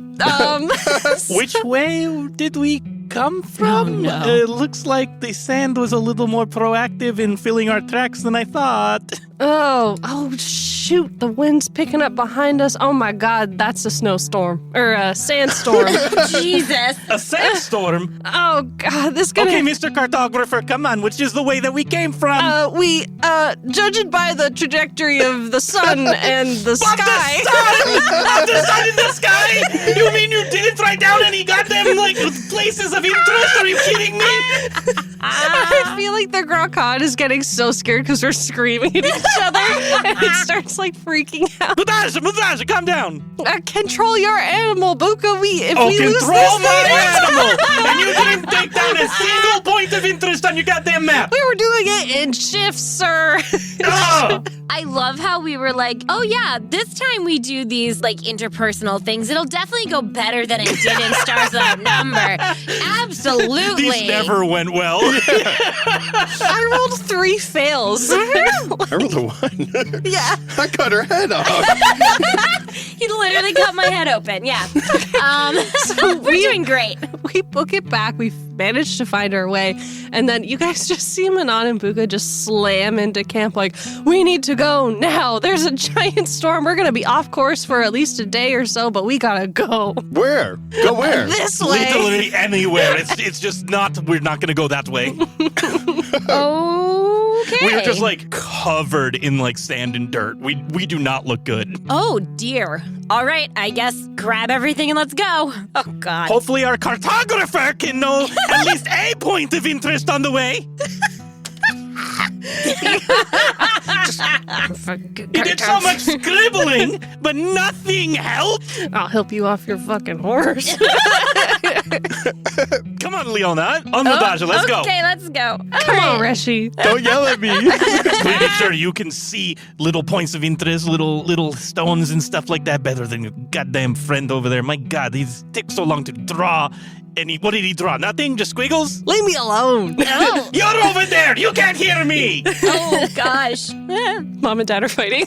Which way did we come from? Oh, no. It looks like the sand was a little more proactive in filling our tracks than I thought. Oh, shoot. The wind's picking up behind us. Oh my God, that's a snowstorm. Or a sandstorm. Jesus. A sandstorm? Oh God, this gonna... Okay, Mr. Cartographer, come on. Which is the way that we came from? Judging by the trajectory of the sun and the sky. Of the sun in the sky? You mean you didn't write down any goddamn, places of interest? Are you kidding me? I feel like the Grakad is getting so scared because we're screaming at each other and it starts freaking out. Mudaja, calm down. Control your animal, Buka. If we lose Control this my thing, animal! And you didn't take down a single point of interest on your goddamn map! we were doing it in shifts, sir. Ugh. I love how we were like, oh yeah, this time we do these interpersonal things. It'll definitely go better than it did in Stars Without Number. Absolutely. These never went well. I rolled 3 fails. I rolled a 1. Yeah. I cut her head off. He literally cut my head open. Yeah. So we're doing great. We book it back. We've managed to find our way. And then you guys just see Manon and Buka just slam into camp we need to go now. There's a giant storm. We're going to be off course for at least a day or so, but we got to go. Where? Go where? This way. Literally anywhere. It's just not, we're not going to go that way. Okay. We were just covered in sand and dirt. We do not look good. Oh, dear. All right, I guess grab everything and let's go. Oh, God. Hopefully our cartographer can know at least a point of interest on the way. He did so much scribbling, but nothing helped. I'll help you off your fucking horse. Come on, Leona. On Mudaja, let's go. Okay, let's go. Come on, Reshi. Don't yell at me. Pretty sure you can see little points of interest, little stones and stuff like that better than your goddamn friend over there. My God, these take so long to draw. And what did he draw? Nothing? Just squiggles? Leave me alone. Oh, You're over there! You can't hear me! oh gosh. Mom and Dad are fighting.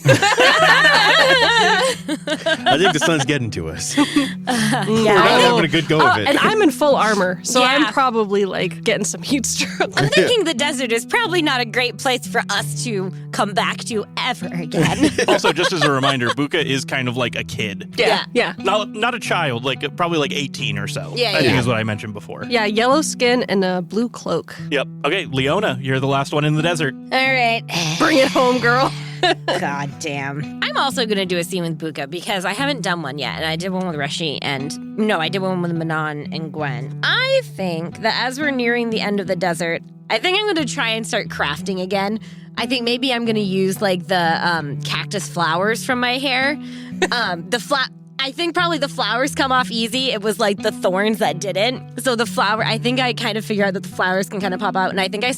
I think the sun's getting to us. We're not Yeah. having a good go of it. And I'm in full armor, so Yeah. I'm probably getting some heat stroke. I'm thinking the desert is probably not a great place for us to come back to ever again. Also, just as a reminder, Buka is kind of like a kid. Yeah. Not a child, probably 18 or so. Yeah, I think yeah. is what I mentioned before. Yeah, yellow skin and a blue cloak. Yep. Okay, Leona, you're the last one in the desert. All right. Bring it home, girl. God damn. I'm also going to do a scene with Buka because I haven't done one yet. And I did one with Reshi I did one with Manon and Gwen. I think that as we're nearing the end of the desert, I think I'm going to try and start crafting again. I think maybe I'm going to use like the cactus flowers from my hair. I think probably the flowers come off easy. It was like the thorns that didn't. So the flower, I think I kind of figure out that the flowers can kind of pop out. And I think I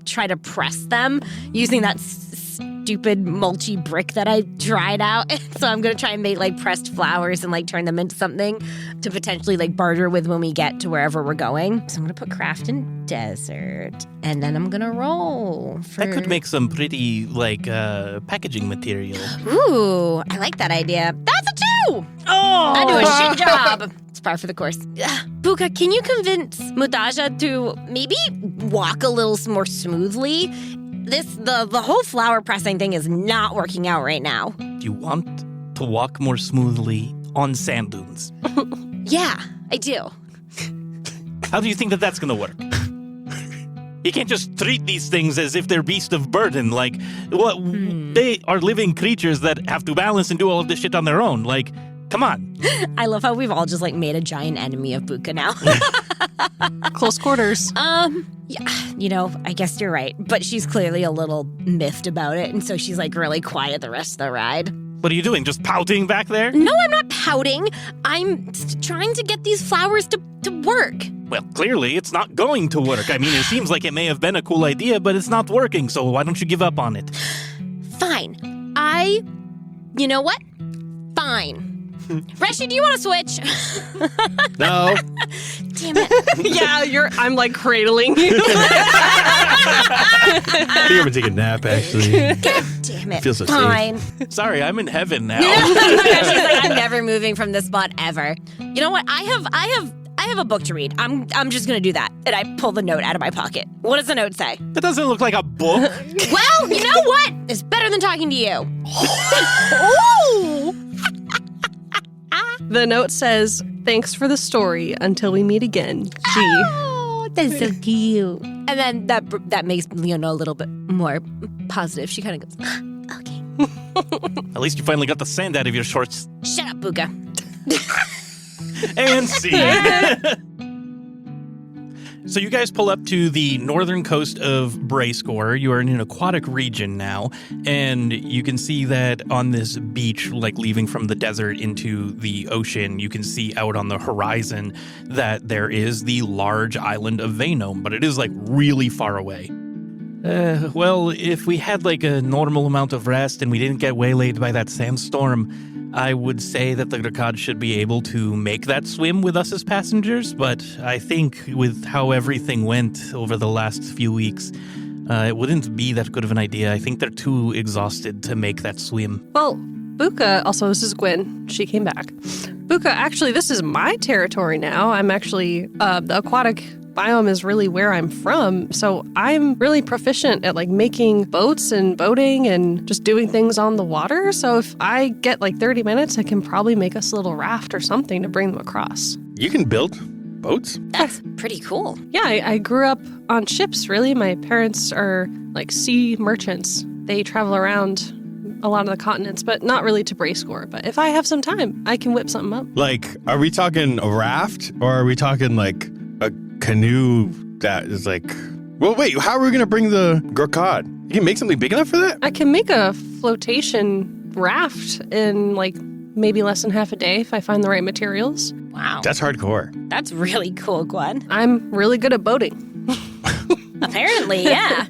try to press them using that stupid mulchy brick that I dried out. So I'm going to try and make like pressed flowers and like turn them into something to potentially like barter with when we get to wherever we're going. So I'm going to put craft in desert and then I'm going to roll. That could make some pretty like packaging material. Ooh, I like that idea. That's a 2! Oh! I do a shit job. It's par for the course. Buka, can you convince Mutaja to maybe walk a little more smoothly? The whole flower pressing thing is not working out right now. Do you want to walk more smoothly on sand dunes? Yeah, I do. How do you think that that's going to work? You can't just treat these things as if they're beasts of burden. Like, they are living creatures that have to balance and do all of this shit on their own. Like, come on. I love how we've all just like made a giant enemy of Buka now. Close quarters. Yeah, I guess you're right. But she's clearly a little miffed about it. And so she's like really quiet the rest of the ride. What are you doing? Just pouting back there? No, I'm not pouting. I'm trying to get these flowers to work. Well, clearly it's not going to work. I mean, it seems like it may have been a cool idea, but it's not working. So why don't you give up on it? Fine. You know what? Fine. Reshi, do you want to switch? No. Damn it. Yeah, I'm like cradling you. I think I'm gonna take a nap, actually. God damn it. Feels so Fine. Sorry, I'm in heaven now. She's like, I'm never moving from this spot ever. You know what? I have a book to read. I'm just gonna do that. And I pull the note out of my pocket. What does the note say? That doesn't look like a book. Well, you know what? It's better than talking to you. Ooh. The note says, "Thanks for the story. Until we meet again, G." Oh, that's so cute. And then that makes Leona a little bit more positive. She kind of goes, okay. At least you finally got the sand out of your shorts. Shut up, Buka. And scene. So you guys pull up to the northern coast of Brayscore. You are in an aquatic region now, and you can see that on this beach, like leaving from the desert into the ocean, you can see out on the horizon that there is the large island of Vaynome, but it is like really far away. Well, if we had like a normal amount of rest and we didn't get waylaid by that sandstorm, I would say that the Grakad should be able to make that swim with us as passengers, but I think with how everything went over the last few weeks, it wouldn't be that good of an idea. I think they're too exhausted to make that swim. Well, Buka, also this is Gwen, she came back. Buka, actually, this is my territory now. I'm actually, the aquatic biome is really where I'm from, so I'm really proficient at like making boats and boating and just doing things on the water. So if I get like 30 minutes, I can probably make us a little raft or something to bring them across. You can build boats? That's pretty cool. Yeah, I grew up on ships, really. My parents are like sea merchants. They travel around a lot of the continents, but not really to Brayscore. But if I have some time, I can whip something up. Like, are we talking a raft or are we talking like a canoe that is like... Well, wait, how are we going to bring the Grakad? You can make something big enough for that? I can make a flotation raft in like maybe less than half a day if I find the right materials. Wow. That's hardcore. That's really cool, Gwen. I'm really good at boating. Apparently, yeah.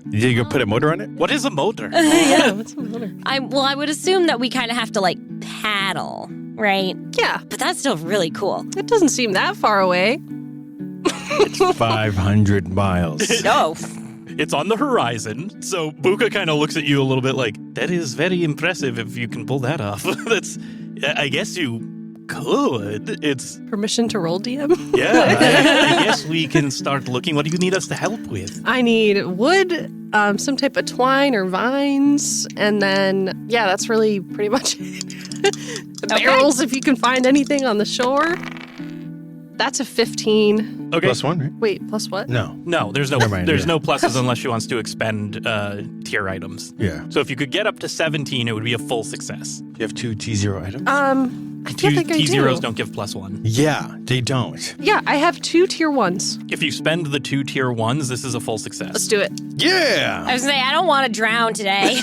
You think you put a motor on it? What is a motor? Yeah, what's the matter? I would assume that we kind of have to like paddle, right? Yeah, But that's still really cool. it doesn't seem that far away. It's 500 miles. No. It's on the horizon, so Buka kind of looks at you a little bit like, that is very impressive if you can pull that off. I guess you could. It's, Permission to roll DM? yeah, I guess we can start looking. What do you need us to help with? I need wood, some type of twine or vines, and then, yeah, that's really pretty much it. The barrels, if you can find anything on the shore. That's a 15. Okay. Plus one, right? Wait, plus what? No. No, there's no Never mind, there's yeah. no pluses unless she wants to expend tier items. Yeah. So if you could get up to 17, it would be a full success. You have 2 T0 items? I feel like I do. T0s don't give +1. Yeah, they don't. Yeah, I have 2 tier 1s. If you spend the 2 tier 1s, this is a full success. Let's do it. Yeah. I was saying, I don't want to drown today.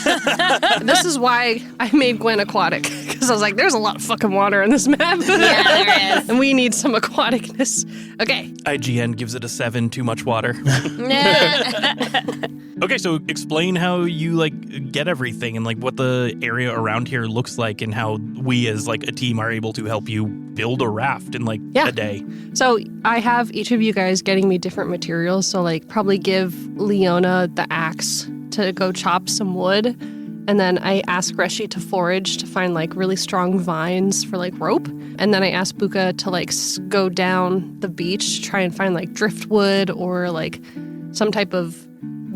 This is why I made Gwen aquatic, because I was like, there's a lot of fucking water in this map. Yeah, there is. And we need some aquaticness. Okay. IGN gives it a 7, too much water. Okay, so explain how you get everything and what the area around here looks like and how we as a team are able to help you build a raft in a day. So I have each of you guys getting me different materials. So probably give Leona the axe to go chop some wood. And then I ask Reshi to forage to find really strong vines for rope. And then I ask Buka to go down the beach, try and find driftwood or some type of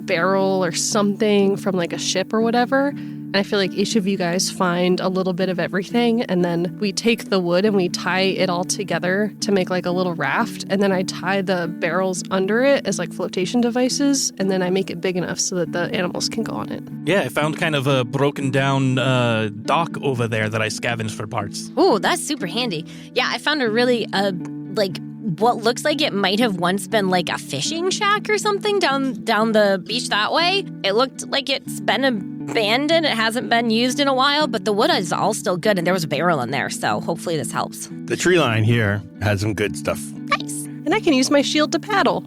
barrel or something from a ship or whatever. And I feel like each of you guys find a little bit of everything, and then we take the wood and we tie it all together to make a little raft, and then I tie the barrels under it as flotation devices, and then I make it big enough so that the animals can go on it. Yeah, I found kind of a broken down dock over there that I scavenged for parts. Oh, that's super handy. Yeah, I found a really what looks like it might have once been a fishing shack or something down the beach that way. It looked like it's been abandoned. It hasn't been used in a while, but the wood is all still good, and there was a barrel in there, so hopefully this helps. The tree line here has some good stuff. Nice. And I can use my shield to paddle.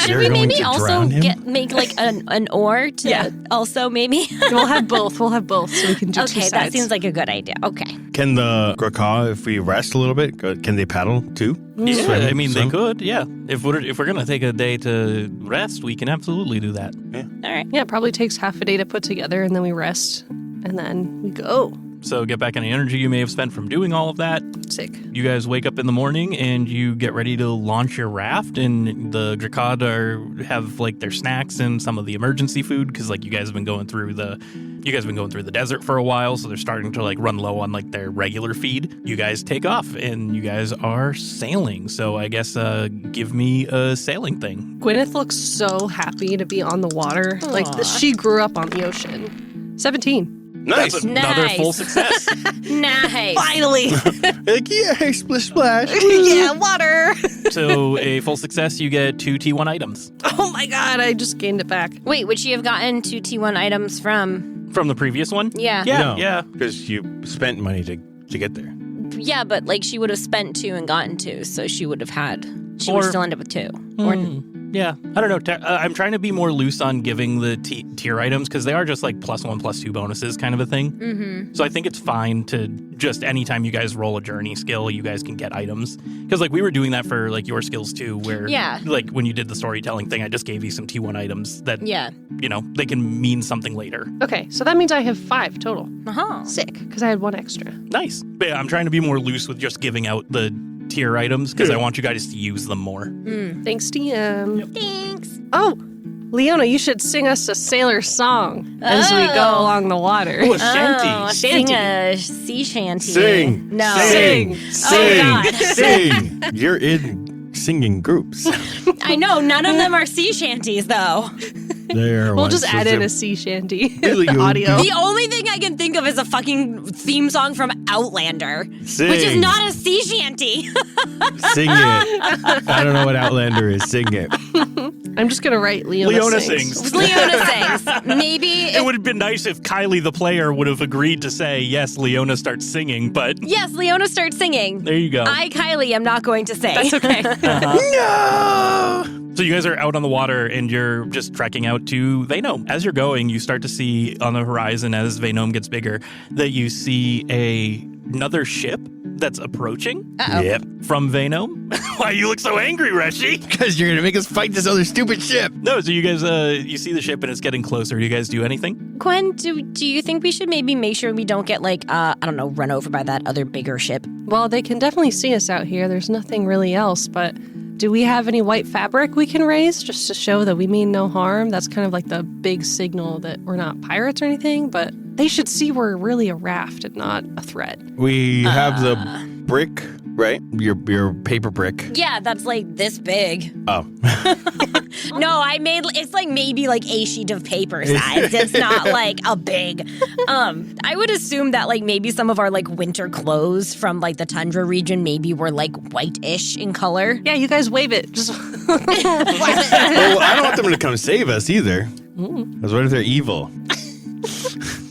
Should we maybe also make an oar to also maybe? We'll have both. So we can do two Okay, sides. that seems like a good idea. Okay. Can the Gurkha, if we rest a little bit, can they paddle too? Yeah, Swim, I mean, they swim? could, yeah. If we're going to take a day to rest, we can absolutely do that. All right. Yeah, it probably takes half a day to put together, and then we rest, and then we go. So get back any energy you may have spent from doing all of that. Sick. You guys wake up in the morning and you get ready to launch your raft, and the Drakad have their snacks and some of the emergency food because you guys have been going through the desert for a while, so they're starting to run low on their regular feed. You guys take off and you guys are sailing. So I guess give me a sailing thing. Gwyneth looks so happy to be on the water. She grew up on the ocean. 17. Nice. That's another full success. Nice. Finally. Yay, splish splash. Yeah, water. So a full success, you get 2 T1 items. Oh my god, I just gained it back. Wait, would she have gotten 2 T1 items from? From the previous one? Yeah. Yeah. Because you spent money to get there. Yeah, but she would have spent 2 and gotten 2, so she would would still end up with 2. Yeah, I don't know. I'm trying to be more loose on giving the tier items because they are just +1, +2 bonuses kind of a thing. Mm-hmm. So I think it's fine to just anytime you guys roll a journey skill, you guys can get items. Because we were doing that for your skills too, where when you did the storytelling thing, I just gave you some T1 items that they can mean something later. Okay, so that means I have 5 total. Uh-huh. Sick, because I had 1 extra. Nice. But yeah, I'm trying to be more loose with just giving out the tier items because I want you guys to use them more. Thanks, DM. Thanks. Oh, Leona, you should sing us a sailor song as we go along the water. Oh, a shanty. Oh, sing a sea shanty. Sing. No. Sing. Oh, God. Sing. You're in singing groups. I know. None of them are sea shanties, though. We'll just add in a sea shanty audio. The only thing I can think of is a fucking theme song from Outlander, Sing. which is not a sea shanty. Sing it. I don't know what Outlander is. Sing it. I'm just going to write Leona sings. Leona sings. Maybe It would have been nice if Kylie the player would have agreed to say, yes, Leona starts singing, but Yes, Leona starts singing. there you go. I, Kylie, am not going to say. That's okay. No. So you guys are out on the water and you're just trekking out to Vaynome. As you're going, you start to see on the horizon as Vaynome gets bigger that you see another ship that's approaching Yep. from Vaynome. Why you look so angry, Reshi? Because you're going to make us fight this other stupid ship. No, so you guys, you see the ship and it's getting closer. Do you guys do anything? Gwen, do you think we should maybe make sure we don't get run over by that other bigger ship? Well, they can definitely see us out here. There's nothing really else, but do we have any white fabric we can raise just to show that we mean no harm? That's kind of the big signal that we're not pirates or anything, but they should see we're really a raft and not a threat. We have the brick right? Your paper brick. Yeah, that's like this big. Oh. No, it's like maybe like a sheet of paper size. It's not like a big. I would assume that like maybe some of our like winter clothes from like the tundra region maybe were like whitish in color. Yeah, you guys wave it. Just Well, I don't want them to come save us either. Because what if they're evil?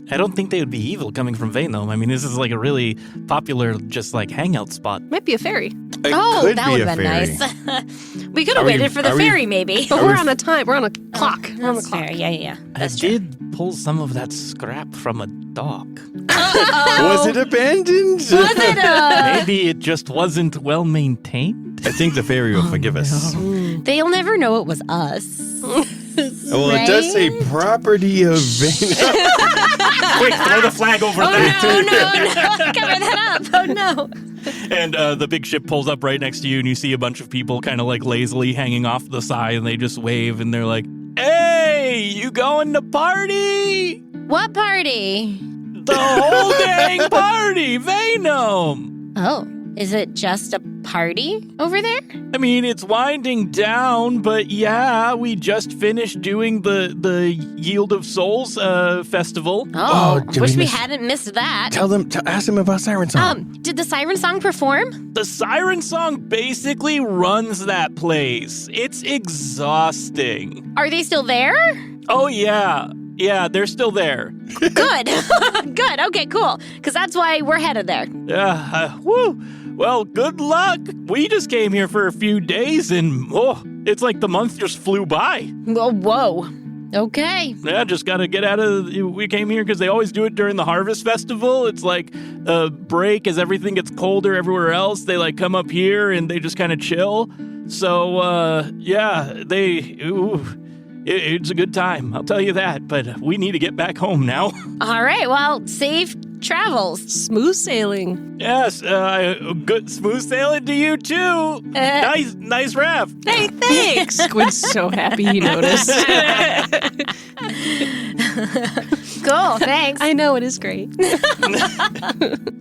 I don't think they would be evil coming from Vaynome. I mean, this is like a really popular just like hangout spot. might be a fairy. It Oh, could that be would a have been fairy. nice. We could have waited for the fairy, maybe. But we're on a time. We're on a clock. We're on the That's clock. fair. Yeah. I That's true. did pull some of that scrap from a dock. Was it abandoned? Was it Maybe it just wasn't well maintained. I think the fairy will forgive us. They'll never know it was us. Well, it does say property of Vaynome. Quick, throw the flag over Oh there. no! Cover that up! Oh no! And the big ship pulls up right next to you, and you see a bunch of people kind of like lazily hanging off the side, and they just wave, and they're like, "Hey, you going to party? What party? The whole dang party, Vaynome!" Oh, is it just a party over there? I mean, it's winding down, but yeah, we just finished doing the Yield of Souls festival. Oh, did wish we we miss- hadn't missed that. Ask them about Siren Song. Did the Siren Song perform? The Siren Song basically runs that place. It's exhausting. Are they still there? Oh, yeah. Yeah, they're still there. Good. Good. Okay, cool. Because that's why we're headed there. Yeah, woo. Well, good luck. We just came here for a few days, and it's like the month just flew by. Whoa. Okay. Yeah, just got to get out of... We came here because they always do it during the Harvest Festival. It's like a break as everything gets colder everywhere else. They like come up here and they just kind of chill. So, yeah, it's a good time. I'll tell you that. But we need to get back home now. All right. Well, safe travels. Smooth sailing. Yes, good smooth sailing to you too. Nice raft. Hey, thanks. Squid's so happy he noticed. Cool. Thanks. I know, it is great.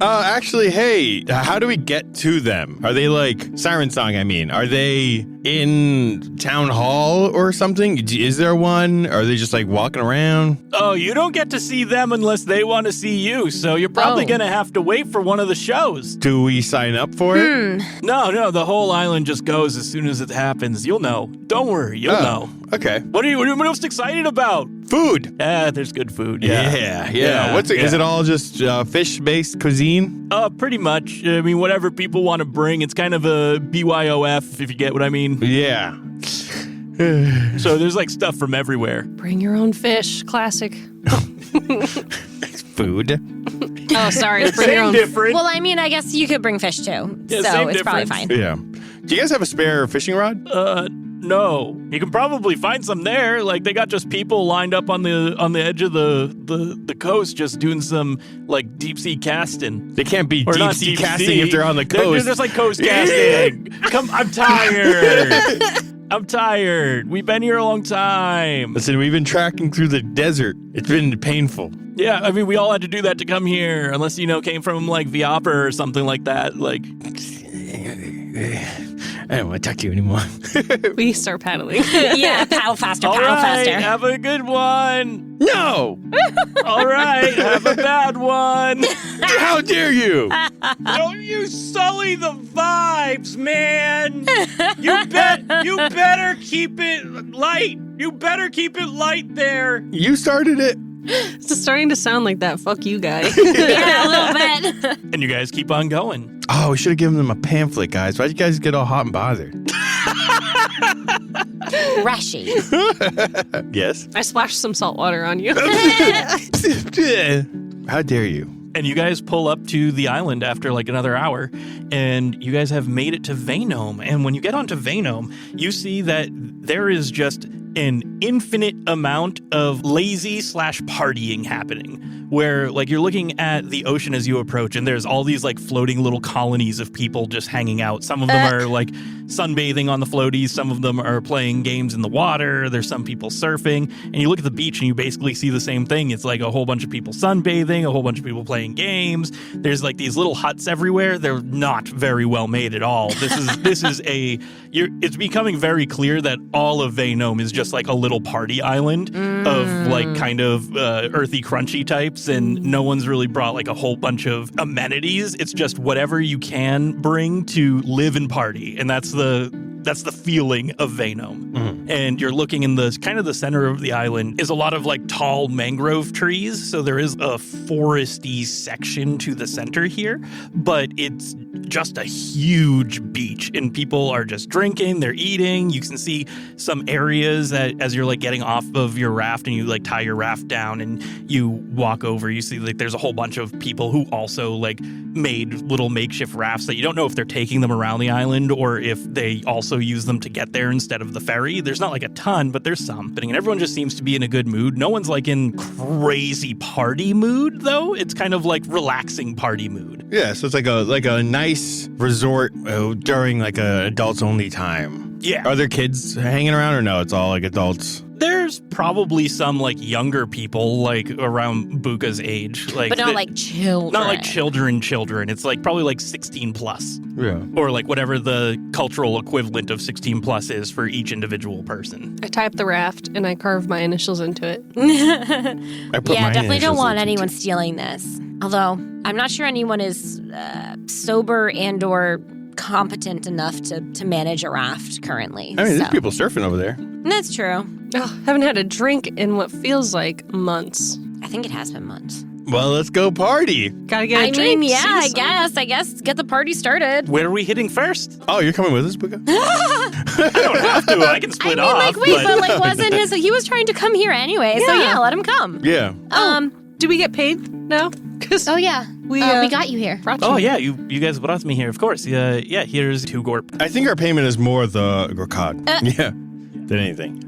Actually, hey, how do we get to them? Are they like Siren Song? I mean, are they in town hall or something? Is there one? Are they just like walking around? Oh, you don't get to see them unless they want to see you. So you're probably going to have to wait for one of the shows. Do we sign up for it? No, the whole island just goes as soon as it happens. You'll know. Don't worry, you'll know. Okay. What are you most excited about? Food. There's good food. Yeah. Yeah, What's it? yeah. Is it all just fish-based cuisine? Pretty much. I mean, whatever people want to bring. It's kind of a BYOF, if you get what I mean. Yeah. So there's like stuff from everywhere. Bring your own fish. Classic. Food. Oh, sorry. Bring your Same own. different. Well, I mean, I guess you could bring fish too. Yeah, so same it's probably difference. fine. Yeah. Do you guys have a spare fishing rod? No. You can probably find some there. Like they got just people lined up on the edge of the coast just doing some like deep sea casting. They can't be Or deep not sea deep casting sea. if they're on the They're coast. just like coast casting. Come, I'm tired. I'm tired. We've been here a long time. Listen, we've been tracking through the desert. It's been painful. Yeah, I mean, we all had to do that to come here, unless, came from like Viapa or something like that. Like, I don't want to talk to you anymore. We start paddling. Yeah, paddle faster, all paddle right, faster. have a good one. No! All right, have a bad one. How dare you? Don't you sully the vibes, man. You better keep it light. You better keep it light there. You started it. It's starting to sound like that fuck you guy. Yeah, a little bit. And you guys keep on going. Oh, we should have given them a pamphlet, guys. Why'd you guys get all hot and bothered? Rushy. Yes? I splashed some salt water on you. How dare you? And you guys pull up to the island after like another hour, and you guys have made it to Vaynome. And when you get onto Vaynome, you see that there is just an infinite amount of lazy / partying happening. where like you're looking at the ocean as you approach, and there's all these like floating little colonies of people just hanging out. Some of them are like sunbathing on the floaties. Some of them are playing games in the water. There's some people surfing. And you look at the beach and you basically see the same thing. It's like a whole bunch of people sunbathing, a whole bunch of people playing games. There's like these little huts everywhere. They're not very well made at all. It's becoming very clear that all of Vaynome is just like a little party island of like kind of earthy, crunchy types, and no one's really brought like a whole bunch of amenities. It's just whatever you can bring to live and party, and that's the feeling of Vaynome. And you're looking in the kind of the center of the island is a lot of like tall mangrove trees. So there is a foresty section to the center here, but it's just a huge beach and people are just drinking, they're eating. You can see some areas that as you're like getting off of your raft and you like tie your raft down and you walk over, you see like there's a whole bunch of people who also like made little makeshift rafts that you don't know if they're taking them around the island or if they also use them to get there instead of the ferry. There's not like a ton, but there's some. And everyone just seems to be in a good mood. No one's like in crazy party mood though. It's kind of like relaxing party mood. Yeah, so it's like a nice resort during like a adults only time. Yeah. Are there kids hanging around or no? It's all like adults. There's probably some like younger people like around Buka's age, like, but not like children. Not like children. It's like probably like 16 plus. Yeah. Or like whatever the cultural equivalent of 16 plus is for each individual person. I tie up the raft and I carve my initials into it. I put my definitely don't initials want into anyone it. stealing this. Although I'm not sure anyone is sober and or competent enough to manage a raft currently. I mean, there's people surfing over there. That's true. Oh, haven't had a drink in what feels like months. I think it has been months. Well, let's go party. Gotta get a drink. I guess get the party started. Where are we hitting first? Oh, you're coming with us, Buka? I don't have to. I can split off. Like, wait, but like, wasn't his? He was trying to come here anyway, so yeah, let him come. Yeah. Do we get paid now? Oh yeah, we got you here. Oh yeah, you guys brought me here, of course. Yeah, here's 2 gorp. I think our payment is more the Grakad. Yeah, than anything.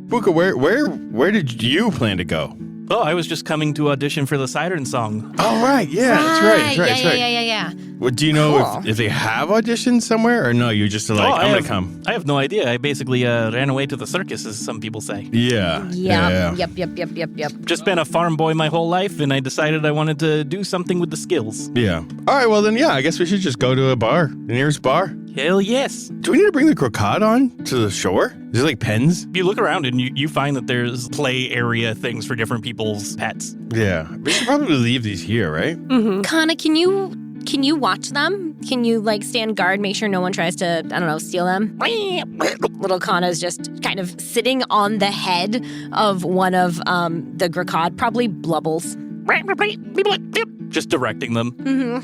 Buka, where did you plan to go? Oh, I was just coming to audition for the Siren song. Oh, right. Yeah, that's right. Yeah. Well, do you know Cool. if they have auditions somewhere or no? You're just like, I'm going to come. I have no idea. I basically ran away to the circus, as some people say. Yeah. Yep. Just been a farm boy my whole life, and I decided I wanted to do something with the skills. Yeah. All right, well then, yeah, I guess we should just go to a bar, the nearest bar. Hell yes. Do we need to bring the Grakad on to the shore? Is it like pens? You look around and you find that there's play area things for different people's pets. Yeah. We should probably leave these here, right? Mm-hmm. Kana, can you watch them? Can you like stand guard, make sure no one tries to, I don't know, steal them? Little Kana's just kind of sitting on the head of one of the Grakad, probably Blubbles. Just directing them.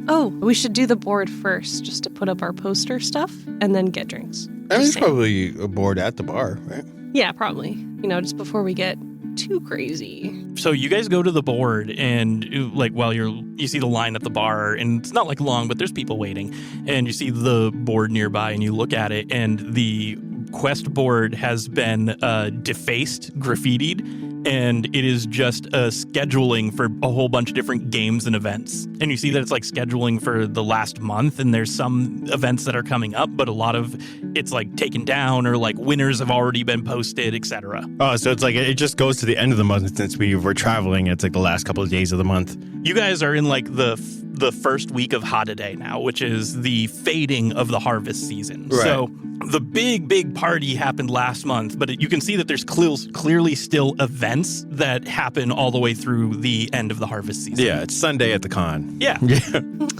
Oh, we should do the board first, just to put up our poster stuff, and then get drinks. I mean, there's probably a board at the bar, right? Yeah, probably. Just before we get too crazy. So you guys go to the board and like while you see the line at the bar and it's not like long, but there's people waiting and you see the board nearby and you look at it and the quest board has been defaced, graffitied, and it is just scheduling for a whole bunch of different games and events. And you see that it's like scheduling for the last month and there's some events that are coming up, but a lot of it's like taken down or like winners have already been posted, etc. Oh, so it's like it just goes to the end of the month since we were traveling. It's like the last couple of days of the month. You guys are in like the first week of Holiday now, which is the fading of the harvest season. Right. So the big party happened last month, but you can see that there's clearly still events that happen all the way through the end of the harvest season. Yeah, it's Sunday at the con. Yeah.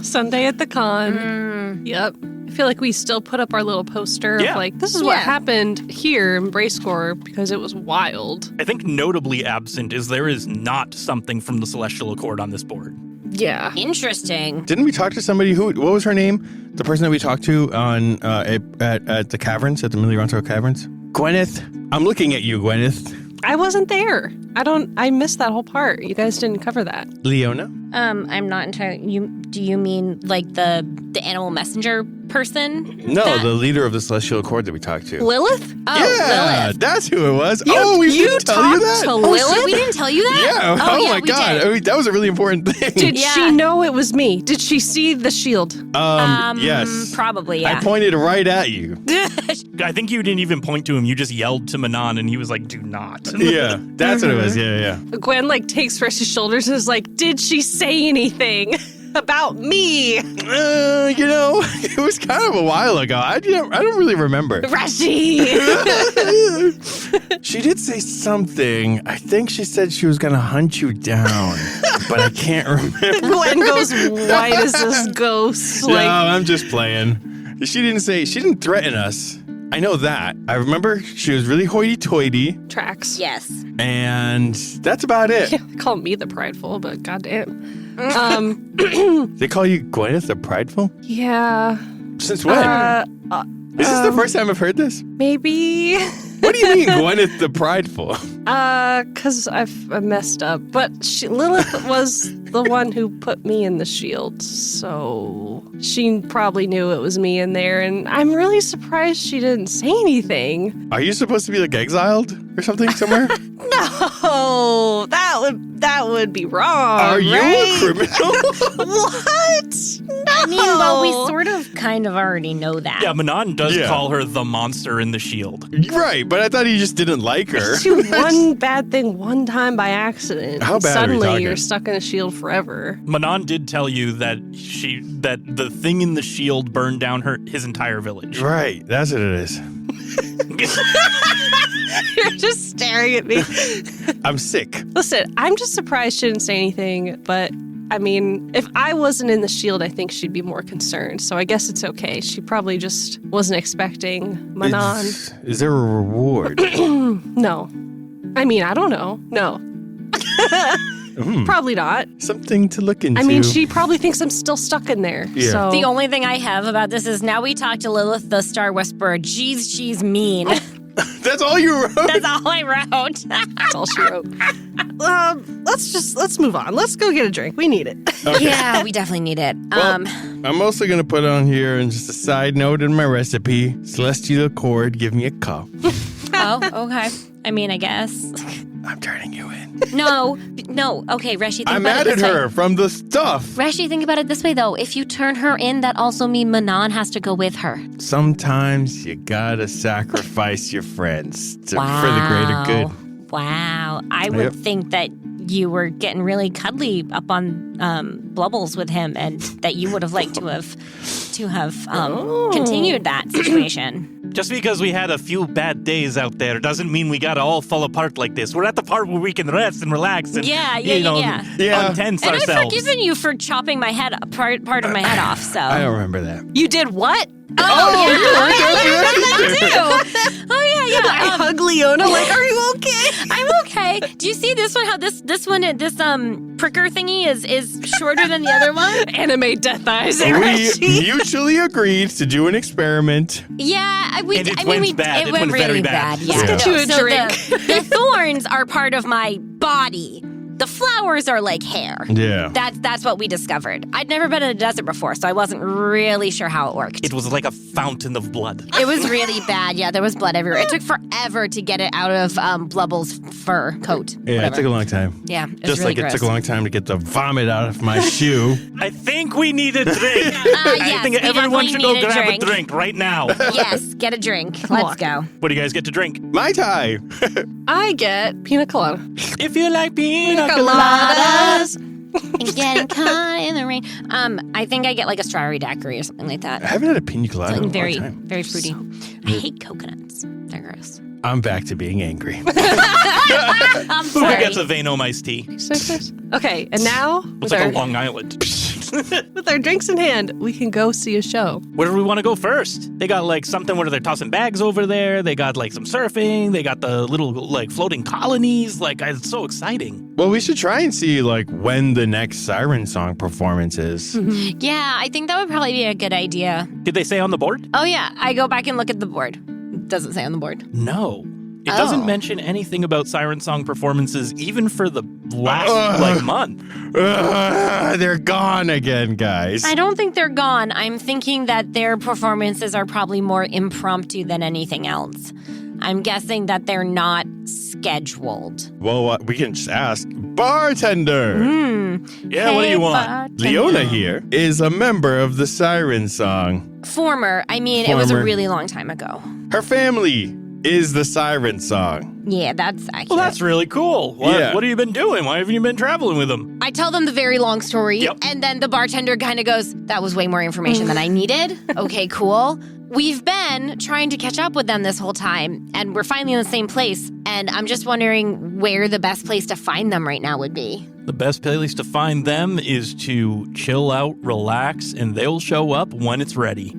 Sunday at the con. Yep. I feel like we still put up our little poster Yeah. of like, this is what happened here in Bracecore because it was wild. I think notably absent is there is not something from the Celestial Accord on this board. Yeah. Interesting. Didn't we talk to somebody what was her name? The person that we talked to on at the caverns, at the Miliranto Caverns? Gwyneth. I'm looking at you, Gwyneth. I wasn't there. I missed that whole part. You guys didn't cover that. Leona? I'm not entirely. Do you mean like the animal messenger person? No, the leader of the Celestial Accord that we talked to. Lilith? Oh, Yeah, Lilith. that's who it was. You didn't tell you talked that? to Oh, Lilith? shit, we didn't tell you that? Yeah. Oh, yeah, my we God. did. I mean, that was a really important thing. Did Yeah. she know it was me? Did she see the shield? Yes. Probably, yeah. I pointed right at you. I think you didn't even point to him. You just yelled to Manon, and he was like, "Do not." Yeah, that's what it was. Yeah. Gwen like takes Fresh's shoulders and is like, did she say anything about me? It was kind of a while ago. I don't really remember. Freshy! She did say something. I think she said she was going to hunt you down, but I can't remember. Gwen goes white as this ghost. No, I'm just playing. She didn't threaten us. I know that. I remember she was really hoity-toity, Tracks. Yes. and that's about it. They call me the prideful, but goddamn. They call you Gwyneth the Prideful? Yeah. Since when? Is this the first time I've heard this? Maybe. What do you mean Gwyneth the Prideful? Because I messed up. But Lilith was the one who put me in the shield, so she probably knew it was me in there, and I'm really surprised she didn't say anything. Are you supposed to be like exiled or something somewhere? No, that would be wrong. Are you right? a criminal? What? No. I mean, well, we sort of kind of already know that. Yeah, Manon does Yeah. call her the monster in the shield. Right, but I thought you just didn't like her. Do one bad thing one time by accident. How bad are we Suddenly talking? you're stuck in a shield forever. Manon did tell you that the thing in the shield burned down his entire village. Right, that's what it is. You're just staring at me. I'm sick. Listen, I'm just surprised she didn't say anything, but I mean, if I wasn't in the shield, I think she'd be more concerned. So I guess it's okay. She probably just wasn't expecting Manon. Is there a reward? No. I mean, I don't know. No. Probably not. Something to look into. I mean, she probably thinks I'm still stuck in there. Yeah. So The only thing I have about this is now we talked to Lilith the Star Whisperer. Geez, she's mean. That's all you wrote? That's all I wrote. that's all she wrote. Let's move on. Let's go get a drink. We need it. Yeah, we definitely need it. Well, I'm mostly going to put on here, and just a side note in my recipe, Celestial Accord, give me a cup. Oh, okay. I mean, I guess. I'm turning you in. No. Okay, Reshi, think I about it added this way. her from the stuff. Reshi, think about it this way, though. If you turn her in, that also means Manon has to go with her. Sometimes you gotta sacrifice your friends for the greater good. Wow. I would think that you were getting really cuddly up on Blubbles with him, and that you would have liked to have continued that situation. Just because we had a few bad days out there doesn't mean we gotta all fall apart like this. We're at the part where we can rest and relax and Yeah. untense And ourselves. I've forgiven you for chopping my head part of my head off. So I don't remember that. You did what? yeah. I hug Leona like, are you okay? I'm okay. Do you see this one? How this pricker thingy is shorter than the other one? Anime death eyes. We mutually agreed to do an experiment. Yeah, And it went bad. It It went went very really bad. bad. Yeah. Let's get you a So drink. The thorns are part of my body. The flowers are like hair. Yeah. That's what we discovered. I'd never been in a desert before, so I wasn't really sure how it worked. It was like a fountain of blood. It was really bad. Yeah, there was blood everywhere. It took forever to get it out of Blubble's fur coat. Yeah, whatever. it took a long time. Yeah, it was Just really like gross. it took a long time to get the vomit out of my shoe. I think we need a drink. Yes, I think we everyone definitely should go need a grab drink. a drink right now. Yes, get a drink. Let's go. What do you guys get to drink? Mai Tai. I get pina colada. If you like pina Coladas. And getting caught in the rain. I think I get like a strawberry daiquiri or something like that. I haven't had a pina colada in a Something long very, time. very fruity. I hate coconuts. They're gross. I'm back to being angry. I'm Who sorry. gets a Vaynome iced tea? Okay, and now It's like a Long Island. with our drinks in hand, we can go see a show. Where do we want to go first? They got like something where they're tossing bags over there. They got like some surfing. They got the little like floating colonies. Like it's so exciting. Well, we should try and see like when the next Siren song performance is. Yeah, I think that would probably be a good idea. Did they say on the board? Oh, yeah. I go back and look at the board. Doesn't say on the board. No. It doesn't mention anything about Siren Song performances even for the last month. They're gone again, guys. I don't think they're gone. I'm thinking that their performances are probably more impromptu than anything else. I'm guessing that they're not scheduled. Well, we can just ask. Bartender! Yeah, what do you want? Bartender. Leona here is a member of the Siren Song. Former. I mean, it was a really long time ago. Her family is the Siren Song. Yeah, that's accurate. Well, that's really cool. What Yeah. have you been doing? Why haven't you been traveling with them? I tell them the very long story, Yep. and then the bartender kind of goes, that was way more information than I needed. Okay, cool. We've been trying to catch up with them this whole time, and we're finally in the same place, and I'm just wondering where the best place to find them right now would be. The best place to find them is to chill out, relax, and they'll show up when it's ready.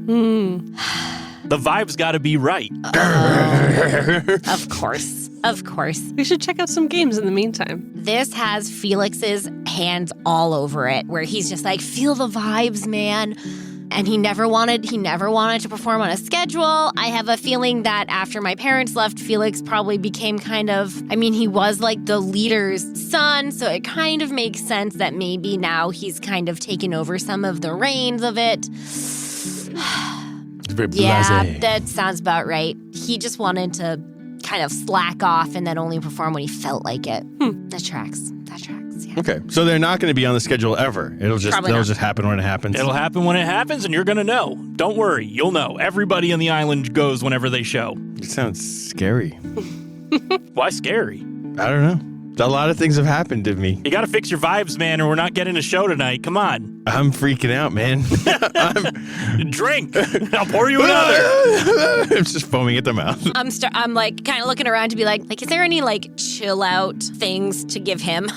The vibe's got to be right. Of course. Of course. We should check out some games in the meantime. This has Felix's hands all over it, where he's just like, feel the vibes, man. And he never wanted to perform on a schedule. I have a feeling that after my parents left, Felix probably became he was like the leader's son, so it kind of makes sense that maybe now he's kind of taken over some of the reins of it. Yeah, that sounds about right. He just wanted to kind of slack off and then only perform when he felt like it. That tracks. Yeah. Okay, so they're not going to be on the schedule ever. It'll just happen when it happens. It'll happen when it happens, and you're going to know. Don't worry, you'll know. Everybody on the island goes whenever they show. It sounds scary. Why scary? I don't know. A lot of things have happened to me. You got to fix your vibes, man, or we're not getting a show tonight. Come on. I'm freaking out, man. Drink. I'll pour you another. I'm just foaming at the mouth. I'm like kind of looking around to be like, is there any like chill out things to give him?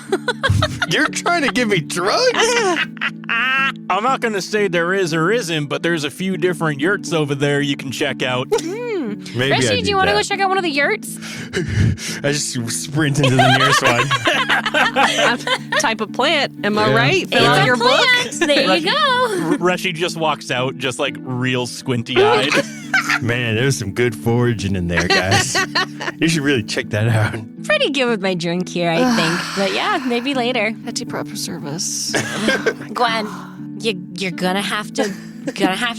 You're trying to give me drugs? I'm not going to say there is or isn't, but there's a few different yurts over there you can check out. Maybe Reggie, do you want to go check out one of the yurts? I just sprint into the nearest one. Type of plant, am I right? Fill It's out a your book. plant. There you go. Reshi just walks out, just like real squinty-eyed. Man, there's some good foraging in there, guys. You should really check that out. Pretty good with my drink here, I think. But yeah, maybe later. Anti-proper service. Gwen, you're gonna have to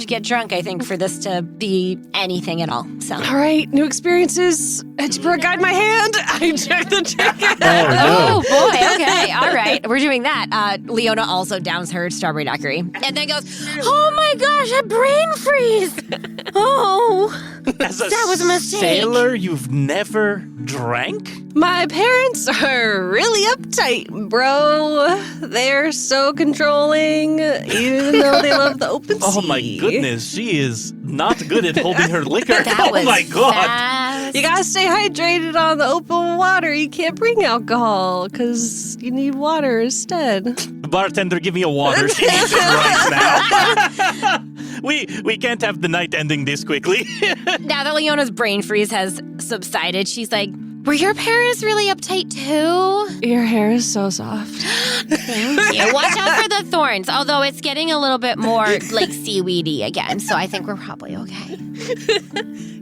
get drunk, I think, for this to be anything at all. So. All right, new experiences. Guide my hand. I check the ticket. Oh boy, okay, all right. We're doing that. Leona also downs her strawberry daiquiri and then goes, oh my gosh, a brain freeze. Oh, that was a mistake. Sailor, you've never drank? My parents are really uptight, bro. They're so controlling, even though they love the open sea. Oh my goodness, she is not good at holding her liquor. That Oh was my god. fast. You gotta stay hydrated on the open water. You can't bring alcohol because you need water instead. The bartender, give me a water. She needs it right now. We can't have the night ending this quickly. Now that Leona's brain freeze has subsided, she's like, were your parents really uptight too? Your hair is so soft. Thank you. Watch out for the thorns, although it's getting a little bit more like seaweedy again, so I think we're probably okay.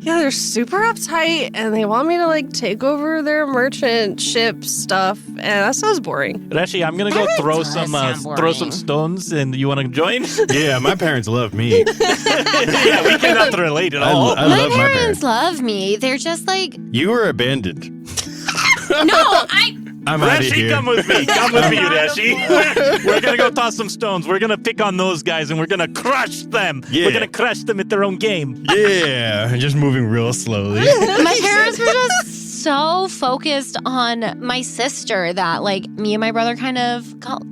Yeah, they're super uptight, and they want me to like take over their merchant ship stuff, and that sounds boring. But actually, I'm gonna go That throw does some sound throw some boring. stones, and you want to join? Yeah, my parents love me. Yeah, we cannot relate at all. I My love my parents parents. love me. They're just like, You were abandoned. no, I'm out of Reshi, here. come with me. Come with me, Reshi. We're gonna go toss some stones. We're gonna pick on those guys, and we're gonna crush them. Yeah. We're gonna crush them at their own game. Yeah, just moving real slowly. my parents were just so focused on my sister that like me and my brother kind of got,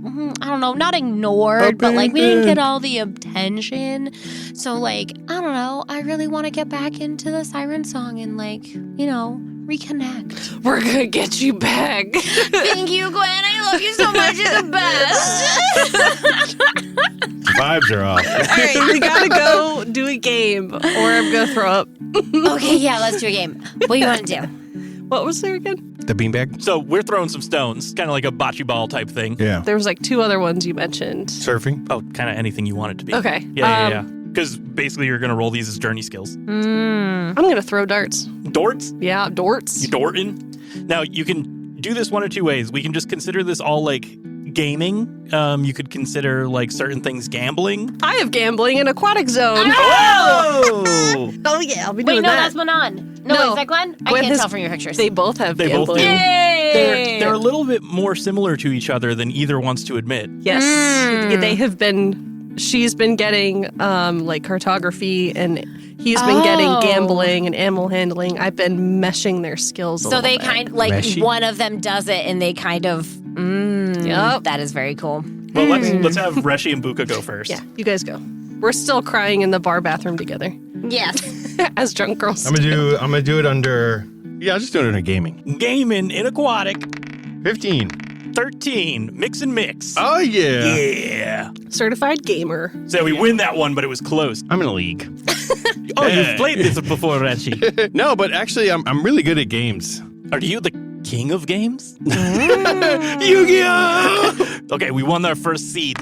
I don't know, not ignored, but like we didn't get all the attention. So like, I don't know, I really want to get back into the Siren Song and like, reconnect. We're gonna get you back. Thank you, Gwen. I love you so much. You're the best. Vibes are off. All right, we gotta go do a game, or I'm gonna throw up. Okay, yeah, let's do a game. What do you want to do? What was there again? The beanbag? So we're throwing some stones, kind of like a bocce ball type thing. Yeah. There was like two other ones you mentioned. Surfing? Oh, kind of anything you want it to be. Okay. Yeah. Because basically you're gonna roll these as journey skills. I'm gonna throw darts. Dorts? Yeah, dorts. You Dorton? Now, you can do this one of two ways. We can just consider this all like gaming. You could consider like certain things gambling. I have gambling in Aquatic Zone. Oh! Oh, yeah, I'll be Wait, doing no, that. that's Manon. No, is that Glenn? I Gwen can't has- tell from your pictures. They both have They both gambling. do. Yay! They're a little bit more similar to each other than either wants to admit. Yes, they have been. She's been getting like cartography, and he's been getting gambling and animal handling. I've been meshing their skills. So they kind of like Meshy. one of them does it, and they kind of. Yep. That is very cool. Well, let's have Reshi and Buka go first. Yeah, you guys go. We're still crying in the bar bathroom together Yes. as drunk girls. I'm gonna do it under. Yeah, I'll just do it under gaming. Gaming in Aquatic. 15. 13. Mix and mix. Oh yeah. Yeah. Certified gamer. So we win that one, but it was close. I'm in a league. Oh, you've played this before, Reshi. No, but actually, I'm really good at games. Are you the king of games? Yu-Gi-Oh! Okay, we won our first seed.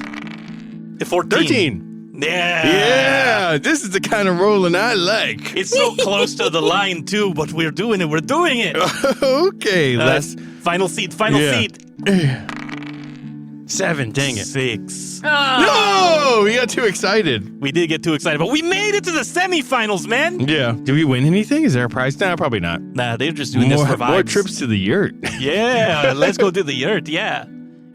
14. 13. Yeah. Yeah, this is the kind of rolling I like. It's so close to the line, too, but we're doing it. We're doing it. Okay, let's. Final seed. Yeah. Seed. 7. Dang it. 6. No, we got too excited. We did get too excited, but we made it to the semifinals, man. Yeah. Did we win anything? Is there a prize? Nah, probably not. Nah, they're just doing this for vibes. More trips to the yurt. Yeah, let's go to the yurt, yeah.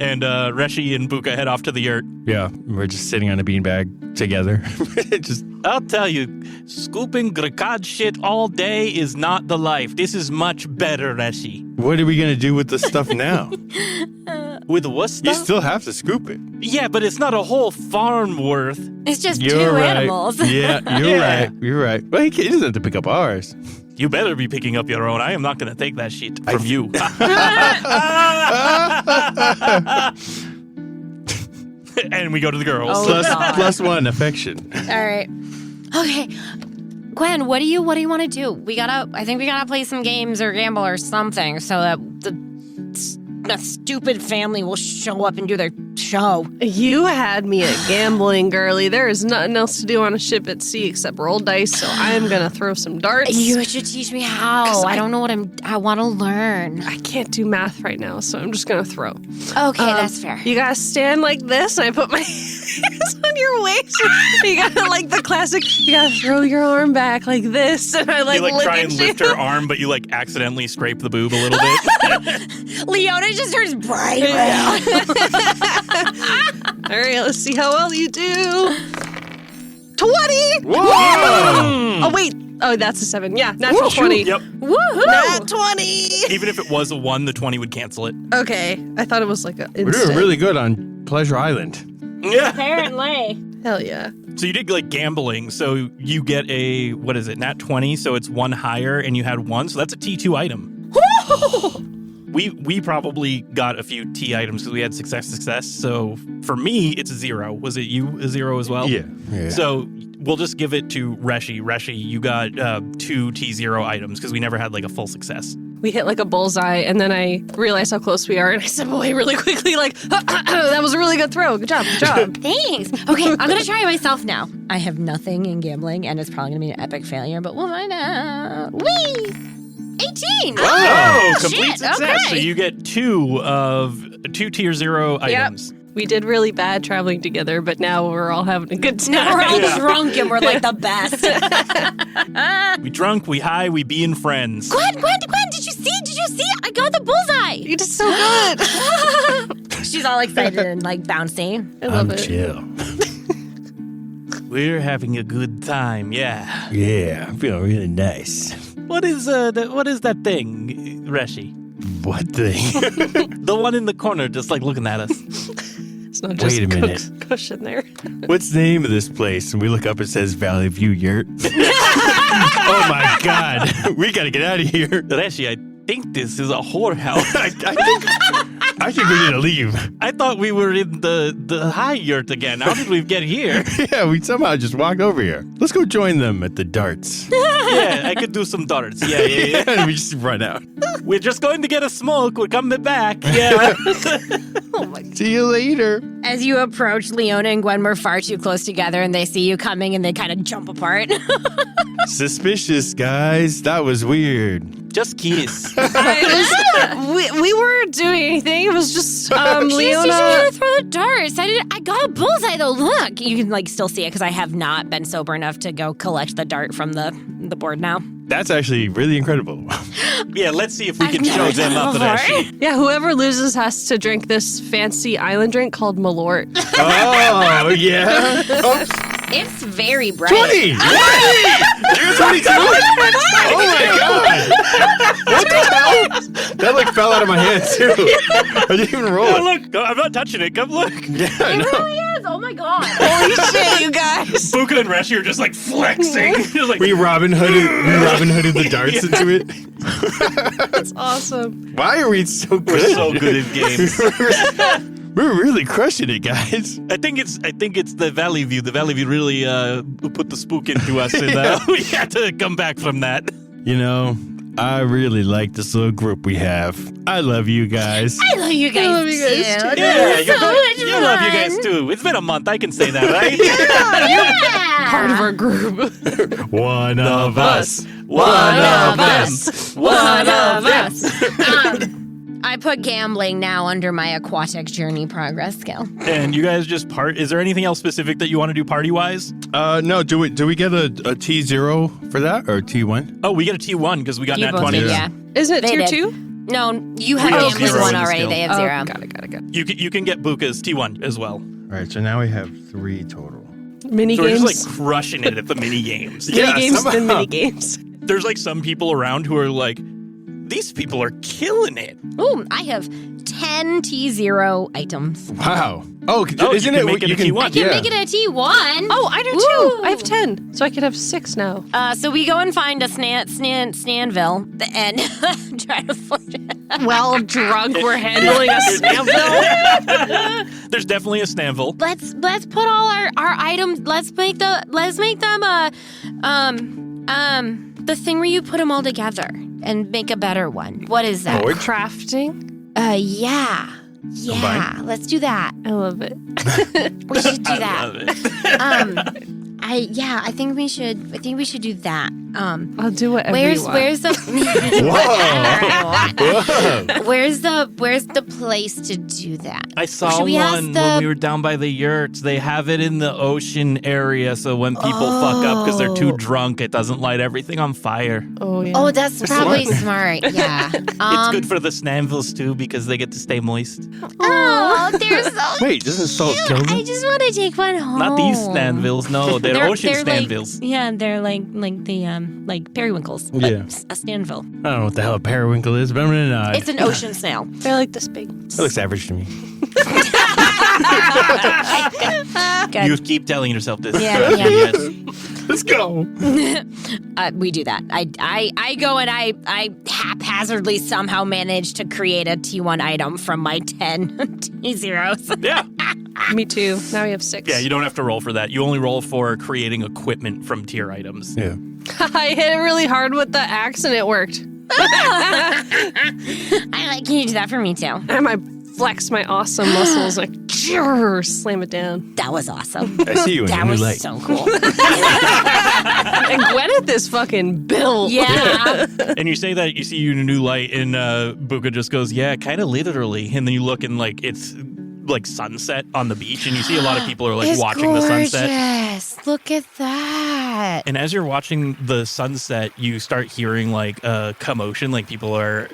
And Reshi and Buka head off to the yurt. Yeah, we're just sitting on a beanbag together. Just I'll tell you, scooping Grakad shit all day is not the life. This is much better, Reshi. what are we gonna do with the stuff now? With what You stuff? still have to scoop it. Yeah, but it's not a whole farm worth. It's just You're two right. animals. Yeah, you're Yeah. right. You're right. Well, he doesn't have to pick up ours. You better be picking up your own. I am not going to take that shit from you. And we go to the girls. Oh, Plus, God. plus 1 affection. All right. Okay. Gwen, what do you want to do? I think we gotta play some games or gamble or something so that the stupid family will show up and do their show. You had me at gambling, girly. There is nothing else to do on a ship at sea except roll dice, so I am going to throw some darts. You should teach me how. I don't know what I want to learn. I can't do math right now, so I'm just going to throw. Okay, that's fair. You got to stand like this, and I put my hands on your waist. You got to, like the classic, you got to throw your arm back like this, and I You lick try at and you. lift her arm, but you accidentally scrape the boob a little bit. Leona just turns bright All right, let's see how well you do. 20! Whoa! Oh, wait. Oh, that's a 7. Yeah, natural 20. Yep. Woohoo! Nat 20! Even if it was a 1, the 20 would cancel it. Okay, I thought it was like a We're instant. doing really good on Pleasure Island. Yeah. Apparently. Hell yeah. So you did gambling. So you get a, what is it, nat 20. So it's 1 higher and you had 1. So that's a T2 item. We probably got a few T items because we had success. So for me, it's a 0. Was it you a 0 as well? Yeah. So we'll just give it to Reshi. Reshi, you got 2 T0 items because we never had a full success. We hit a bullseye, and then I realized how close we are, and I step away really quickly, that was a really good throw. Good job, good job. Thanks. Okay, I'm gonna try it myself now. I have nothing in gambling, and it's probably gonna be an epic failure, but we'll find out. Whee! 18! Oh, shit, complete success. So okay. you get 2 tier 0 items. We did really bad traveling together, but now we're all having a good time. Now we're all Yeah. drunk and we're the best. We drunk, we high, we being friends. Gwen, did you see? I got the bullseye. You did so good. She's all excited and bouncing. I love I'm it. chill. We're having a good time, yeah. Yeah, I'm feeling really nice. What is that thing, Reshi? What thing? The one in the corner just looking at us. It's not just Wait a minute. cushion there. What's the name of this place? And we look up, it says Valley View Yurt. Oh my God. We got to get out of here. Reshi, I think this is a whorehouse. I think we need to leave. I thought we were in the high yurt again. How did we get here? Yeah, we somehow just walked over here. Let's go join them at the darts. Yeah, I could do some darts. Yeah. And we just run out. We're just going to get a smoke. We're coming back. Yeah. See you later. As you approach, Leona and Gwen were far too close together, and they see you coming, and they kind of jump apart. Suspicious, guys. That was weird. Just kiss. We weren't doing anything. It was just Leona Leona. to throw the darts. I got a bullseye though. Look, you can still see it because I have not been sober enough to go collect the dart from the board now. That's actually really incredible. Yeah, let's see if we can I've show never them done up it that before. sheet. Yeah, whoever loses has to drink this fancy island drink called Malort. Oh, yeah. Oh, It's very bright. 20! You're 22? Oh my god! What the hell? That fell out of my hand too. I didn't even roll Oh, it. look, I'm not touching it. Come look. Yeah, I It know. really is. Oh my god. Holy shit, you guys! Buka and Reshi are just flexing. Just like, We Robin Hooded the darts into it. That's awesome. Why are we so good? we're so good at games. We're really crushing it, guys. I think it's the Valley View. The Valley View really put the spook into us, and we had to come back from that. You know, I really like this little group we have. I love you guys. I love you guys, love you guys too. too. This is so much you fun. love you guys too. It's been a month. I can say that, right? Yeah. Part of our group. One of us. One of us. One of us. I put gambling now under my aquatic journey progress skill. And you guys just part. Is there anything else specific that you want to do party wise? No, do we get a T0 for that or T1? Oh, we get a T1 because we got You nat both 20. did, yeah. Isn't it They tier did. 2? No, you have have gambling zero one in the already. skill. They have 0. Got it. You can get Buka's T1 as well. All right, so now we have 3 total. Mini So we're games. just crushing it at the mini games. Yeah, mini games, then somehow. mini games. There's some people around who are like, these people are killing it. Ooh, I have 10 T0 items. Wow. Oh, Oh, isn't you it? can make it a T1. I can yeah. make it a T1. Oh, I do Ooh. too. I have 10, so I could have 6 now. So we go and find a Stanville and try to find it. Well, drunk, we're handling a Snapville. There's definitely a Snanville. Let's put all our items. Let's make them the thing where you put them all together and make a better one. What is that? Board? Crafting. Yeah. Combine? Let's do that. I love it. We should do I that. love it. I think we should do that. I'll do whatever Where's you want. where's the Whoa. where's the place to do that? I saw Should we ask one the- when we were down by the yurts. They have it in the ocean area, so when people fuck up because they're too drunk, it doesn't light everything on fire. Oh, yeah. Oh, that's probably smart. Yeah. It's good for the Snanvilles too because they get to stay moist. Oh, they're so Wait, doesn't salt kill cute. them? I just want to take one home. Not these Snanvilles, no, they're ocean like, Snanvilles. yeah, they're like the periwinkles. but Yeah. a Stanville. I don't know what the hell a periwinkle is, but I'm gonna nod. It's an ocean snail. They're like this big. That looks average to me. Good. You keep telling yourself this. Yeah, yeah. Yes. Let's go. We do that. I go and I haphazardly somehow manage to create a T1 item from my 10 T0s. Yeah. Me too. Now we have 6. Yeah, you don't have to roll for that. You only roll for creating equipment from tier items. Yeah. I hit it really hard with the axe and it worked. Can you do that for me too? And I flex my awesome muscles like slam it down. That was awesome. I see you in That a new was light. so cool. And Gwyneth is fucking built. Yeah. And you say that you see you in a new light, and Buka just goes, yeah, kind of literally. And then you look and it's sunset on the beach, and you see a lot of people are It's watching the sunset. gorgeous. Look at that. And as you're watching the sunset, you start hearing a commotion, people are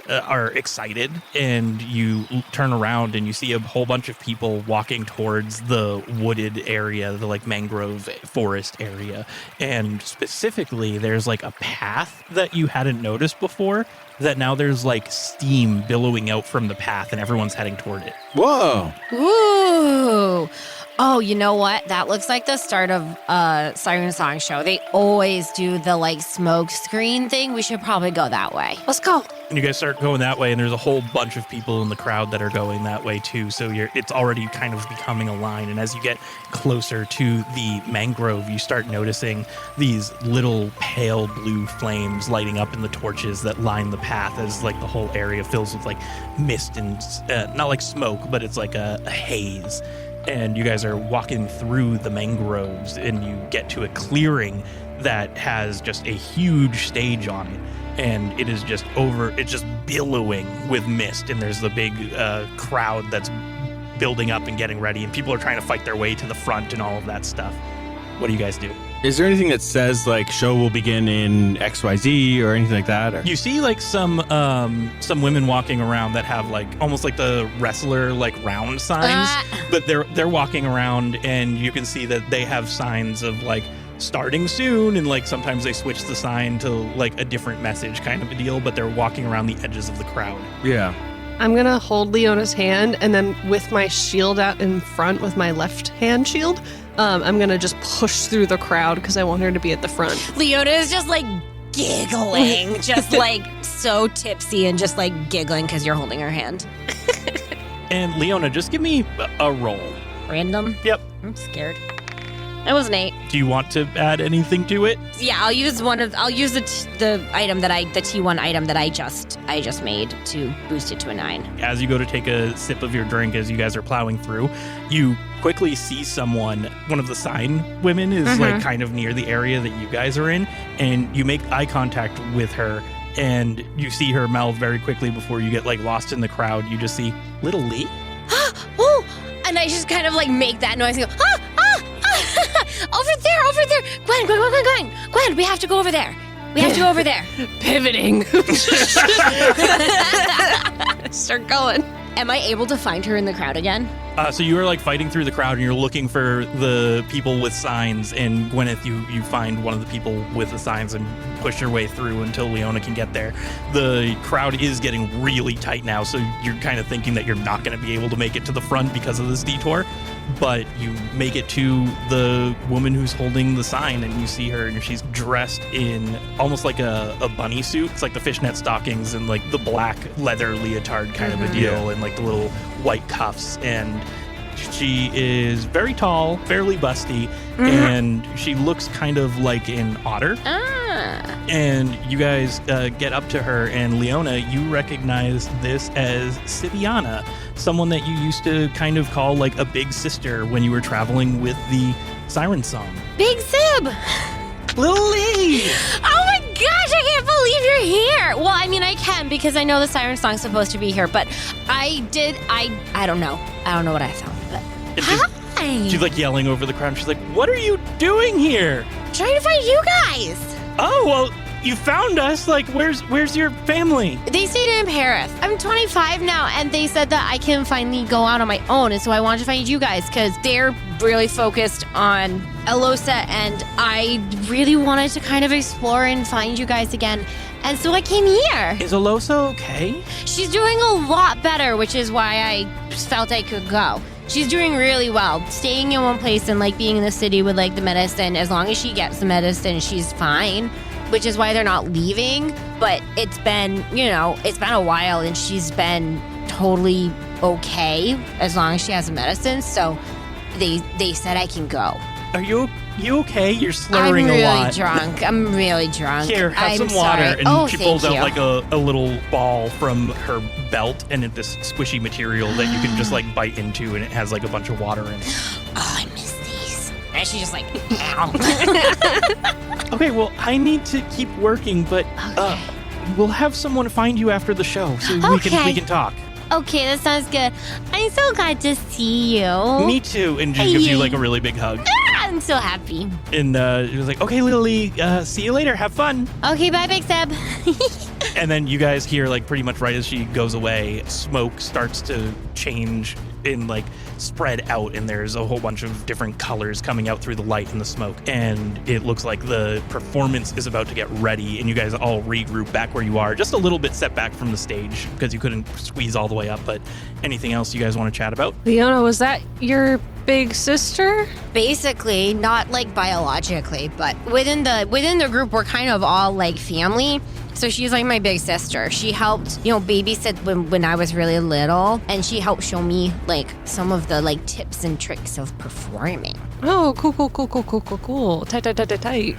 excited, and you turn around and you see a whole bunch of people walking towards the wooded area, the mangrove forest area. And specifically, there's a path that you hadn't noticed before. That now there's steam billowing out from the path, and everyone's heading toward it. Whoa. Ooh. Oh, you know what? That looks like the start of a Siren Song show. They always do the like smoke screen thing. We should probably go that way. Let's go. And you guys start going that way, and there's a whole bunch of people in the crowd that are going that way too. So it's already kind of becoming a line. And as you get closer to the mangrove, you start noticing these little pale blue flames lighting up in the torches that line the path as like the whole area fills with like mist and not like smoke, but it's like a haze. And you guys are walking through the mangroves, and you get to a clearing that has just a huge stage on it. And it is just it's just billowing with mist. And there's the big crowd that's building up and getting ready. And people are trying to fight their way to the front and all of that stuff. What do you guys do? Is there anything that says like show will begin in XYZ or anything like that? Or? You see like some women walking around that have like almost like the wrestler like round signs, but they're walking around, and you can see that they have signs of like starting soon, and like sometimes they switch the sign to like a different message kind of a deal, but they're walking around the edges of the crowd. Yeah. I'm going to hold Leona's hand, and then with my shield out in front with my left hand shield, I'm going to just push through the crowd because I want her to be at the front. Leona is just like giggling, just like so tipsy and just like giggling because you're holding her hand. And Leona, just give me a roll. Random? Yep. I'm scared. That was an 8. Do you want to add anything to it? Yeah, I'll use the item the T1 item that I just made to boost it to a 9. As you go to take a sip of your drink, as you guys are plowing through, you quickly see one of the sign women is like kind of near the area that you guys are in, and you make eye contact with her, and you see her mouth very quickly before you get like lost in the crowd. You just see Little Lee. Oh, and I just kind of like make that noise and go, over there. Gwen, we have to go over there. Pivoting. Start going. Am I able to find her in the crowd again? So you are like fighting through the crowd, and you're looking for the people with signs, and Gwyneth, you find one of the people with the signs and push your way through until Leona can get there. The crowd is getting really tight now, so you're kind of thinking that you're not going to be able to make it to the front because of this detour, but you make it to the woman who's holding the sign, and you see her, and she's dressed in almost like a bunny suit. It's like the fishnet stockings and like the black leather leotard kind of a deal, and like the little white cuffs, and she is very tall, fairly busty, and she looks kind of like an otter. And you guys get up to her, and Leona, you recognize this as Sibiana, someone that you used to kind of call like a big sister when you were traveling with the Siren Song. Big Sib! Little Lee! Oh my gosh, I can't believe you're here! Well, I mean, I can because I know the Siren Song's supposed to be here, but I don't know. I don't know what I found, but hi! She's like yelling over the crowd. She's like, what are you doing here? Trying to find you guys! Oh, well, you found us. Like, where's your family? They stayed in Paris. I'm 25 now, and they said that I can finally go out on my own, and so I wanted to find you guys because they're really focused on Elosa, and I really wanted to kind of explore and find you guys again, and so I came here. Is Elosa okay? She's doing a lot better, which is why I felt I could go. She's doing really well. Staying in one place and like being in the city with like the medicine, as long as she gets the medicine, she's fine, which is why they're not leaving. But it's been a while, and she's been totally okay as long as she has the medicine. So they said I can go. Are you okay? You're slurring a lot. I'm really drunk. Here, have some water. And she pulls out like a little ball from her belt, and it's this squishy material that you can just like bite into, and it has like a bunch of water in it. Oh, I miss these. And she's just like, ow. Okay, well, I need to keep working, but we'll have someone find you after the show so we can talk. Okay, that sounds good. I'm so glad to see you. Me too. And she gives you like a really big hug. I'm so happy. And she was like, okay, Little Lee, see you later. Have fun. Okay, bye, Big Seb. And then you guys hear, like, pretty much right as she goes away, smoke starts to change and, like, spread out. And there's a whole bunch of different colors coming out through the light and the smoke. And it looks like the performance is about to get ready. And you guys all regroup back where you are. Just a little bit set back from the stage because you couldn't squeeze all the way up. But anything else you guys want to chat about? Leona, was that your big sister? Basically, not like biologically, but within the group, we're kind of all like family. So she's like my big sister. She helped, babysit when I was really little, and she helped show me like some of the like tips and tricks of performing. Oh, cool. Tight.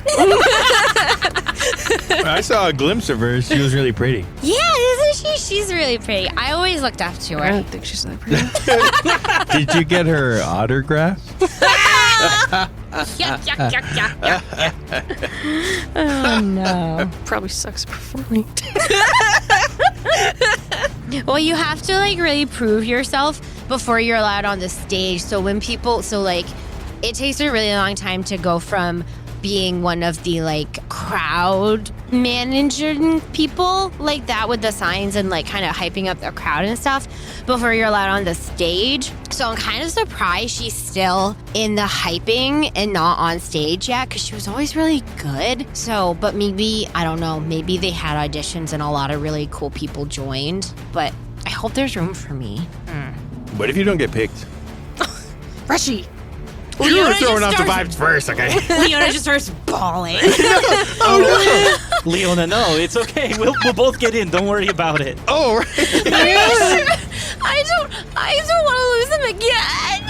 I saw a glimpse of her. She was really pretty. Yeah, isn't she? She's really pretty. I always looked up to I her. don't think she's that pretty. Did you get her autograph? Yeah. Oh no. Probably sucks performing. Well, you have to like really prove yourself before you're allowed on the stage. So it takes a really long time to go from being one of the like crowd managing people like that with the signs and like kind of hyping up the crowd and stuff before you're allowed on the stage. So I'm kind of surprised she's still in the hyping and not on stage yet, because she was always really good. So, but maybe, I don't know, maybe they had auditions and a lot of really cool people joined, but I hope there's room for me. What if you don't get picked? Rushy. You were throwing out the vibes first, okay? Leona just starts bawling. Leona, no, it's okay. We'll both get in. Don't worry about it. Oh, right. I don't want to lose him again.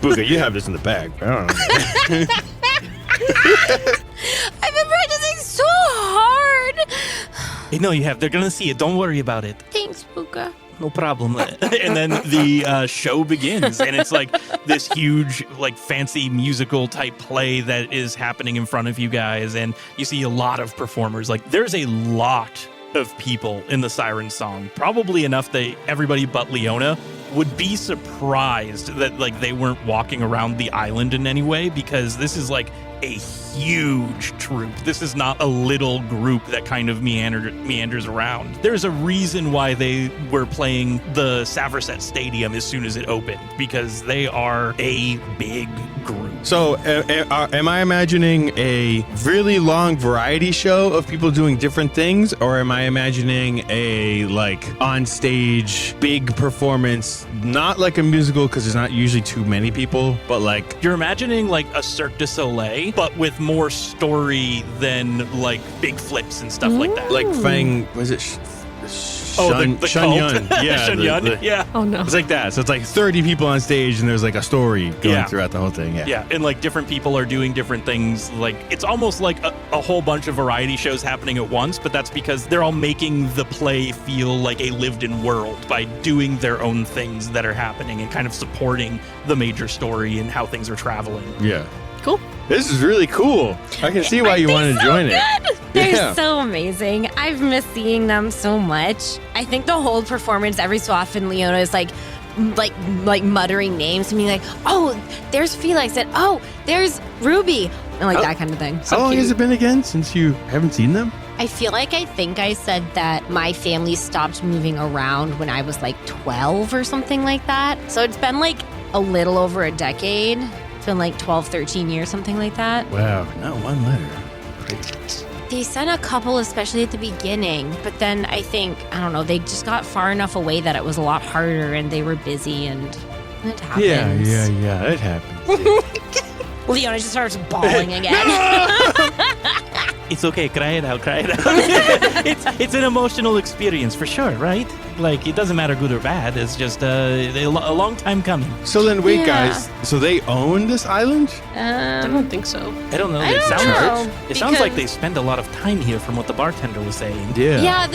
Booga, you have this in the bag. I don't know. I've been practicing so hard. No, you have. They're going to see it. Don't worry about it. Thanks, Buka. No problem. And then the show begins, and it's like this huge, like fancy musical type play that is happening in front of you guys, and you see a lot of performers. Like there's a lot of people in the Siren song, probably enough that everybody but Leona would be surprised that like they weren't walking around the island in any way, because this is like a huge troupe. This is not a little group that kind of meanders around. There's a reason why they were playing the Saverset Stadium as soon as it opened, because they are a big group. So, am I imagining a really long variety show of people doing different things, or am I imagining a like on stage big performance, not like a musical because there's not usually too many people, but like You're imagining like a Cirque du Soleil, but with more story than like big flips and stuff like that. like Fang? Was it? The Shun cult. Yun. Yeah, Shun Yun. Yeah. Oh no. It's like that. So it's like 30 people on stage, and there's like a story going Yeah. throughout the whole thing. Yeah. Yeah, and like different people are doing different things. Like it's almost like a whole bunch of variety shows happening at once, but that's because they're all making the play feel like a lived-in world by doing their own things that are happening and kind of supporting the major story and how things are traveling. Yeah. Cool. This is really cool. I can see why you want to join it. They're Yeah. so amazing. I've missed seeing them so much. I think the whole performance, every so often, Leona is like muttering names to me, like, "Oh, there's Felix," and "Oh, there's Ruby," and like that kind of thing. So How long cute. has it been again since you haven't seen them? I think I said that my family stopped moving around when I was like 12 or something like that. So it's been like a little over a decade. It's been like 12, 13 years, something like that. Wow, not one letter. Crazy. They sent a couple, especially at the beginning, but then I think, I don't know, they just got far enough away that it was a lot harder and they were busy, and it happens. Yeah, it happens. Leona just starts bawling again. It's okay, cry it out. It's an emotional experience for sure, right? Like it doesn't matter good or bad. It's just a long time coming. So then, wait, Yeah. guys. So they own this island? I don't think so. I don't know. I don't know, It sounds like they because- spend a lot of time here, from what the bartender was saying. Yeah,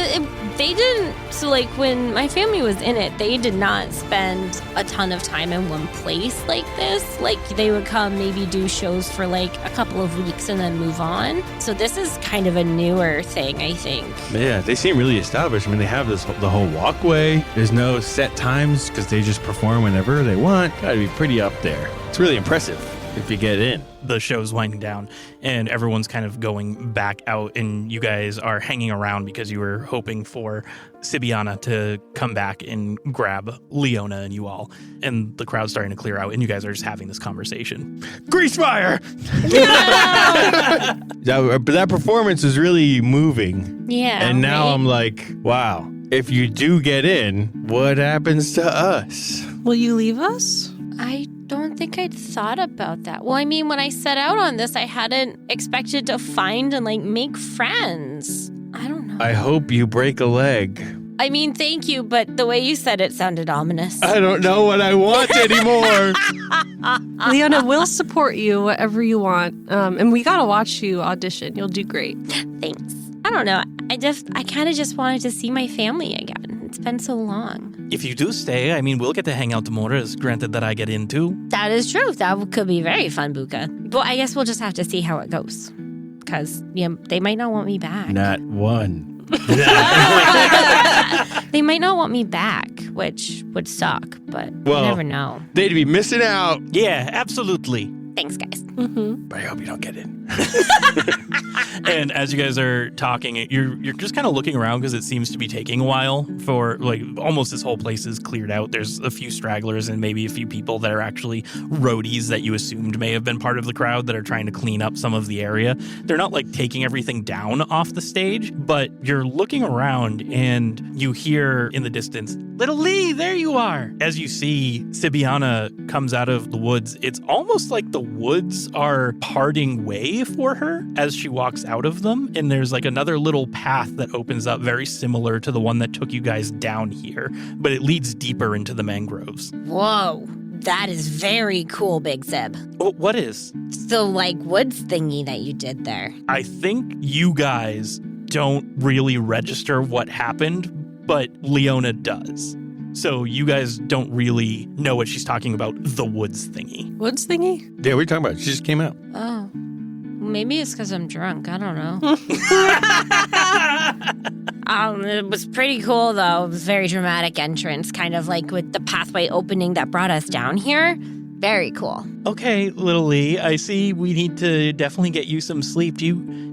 they didn't. So, like, when my family was in it, they did not spend a ton of time in one place like this. Like, they would come, maybe do shows for like a couple of weeks and then move on. So, this is kind of a newer thing, I think. Yeah, they seem really established. I mean, they have the whole walkway. There's no set times because they just perform whenever they want. Gotta be pretty up there. It's really impressive if you get in. The show's winding down and everyone's kind of going back out, and you guys are hanging around because you were hoping for Sibiana to come back and grab Leona and you all. And the crowd's starting to clear out, and you guys are just having this conversation. Grease fire! that performance is really moving. Yeah. And now right? I'm like, wow, if you do get in, what happens to us? Will you leave us? I don't think I'd thought about that. Well, I mean, when I set out on this, I hadn't expected to find and, like, make friends. I don't know. I hope you break a leg. I mean, thank you, but the way you said it sounded ominous. I don't know what I want anymore. Leona will support you, whatever you want. And we gotta watch you audition. You'll do great. Thanks. I don't know. I kind of just wanted to see my family again. It's been so long. If you do stay, I mean, we'll get to hang out more, as granted that I get in too. That is true. That could be very fun, Buka. Well, I guess we'll just have to see how it goes. Because they might not want me back. Not one. They might not want me back, which would suck, but you never know. They'd be missing out. Yeah, absolutely. Thanks, guys. Mm-hmm. But I hope you don't get it. And as you guys are talking, you're just kind of looking around because it seems to be taking a while for, like, almost this whole place is cleared out. There's a few stragglers and maybe a few people that are actually roadies that you assumed may have been part of the crowd that are trying to clean up some of the area. They're not, like, taking everything down off the stage, but you're looking around and you hear in the distance, "Little Lee, there you are!" As you see Sibiana comes out of the woods, it's almost like the woods are parting way for her as she walks out of them, and there's like another little path that opens up very similar to the one that took you guys down here, but it leads deeper into the mangroves. Whoa. That is very cool, Big Zib. Oh, what is? The, like, woods thingy that you did there. I think you guys don't really register what happened, but Leona does. So you guys don't really know what she's talking about, the woods thingy. Woods thingy? Yeah, what are you talking about? She just came out. Oh. Maybe it's because I'm drunk. I don't know. It was pretty cool, though. It was a very dramatic entrance, kind of like with the pathway opening that brought us down here. Very cool. Okay, Little Lee, I see we need to definitely get you some sleep. Do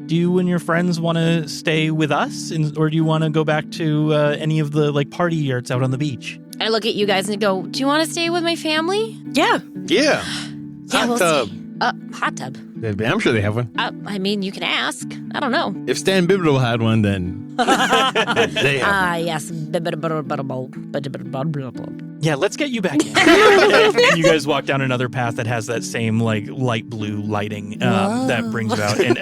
you and your friends want to stay with us, or do you want to go back to any of the, like, party yurts out on the beach? I look at you guys and go, do you want to stay with my family? Yeah. Yeah. Yeah, Hot tub. Hot tub. I'm sure they have one. I mean, you can ask. I don't know. If Stan Bibital had one, then they have one. Yes. Yeah, let's get you back in. And you guys walk down another path that has that same, like, light blue lighting that brings you out. And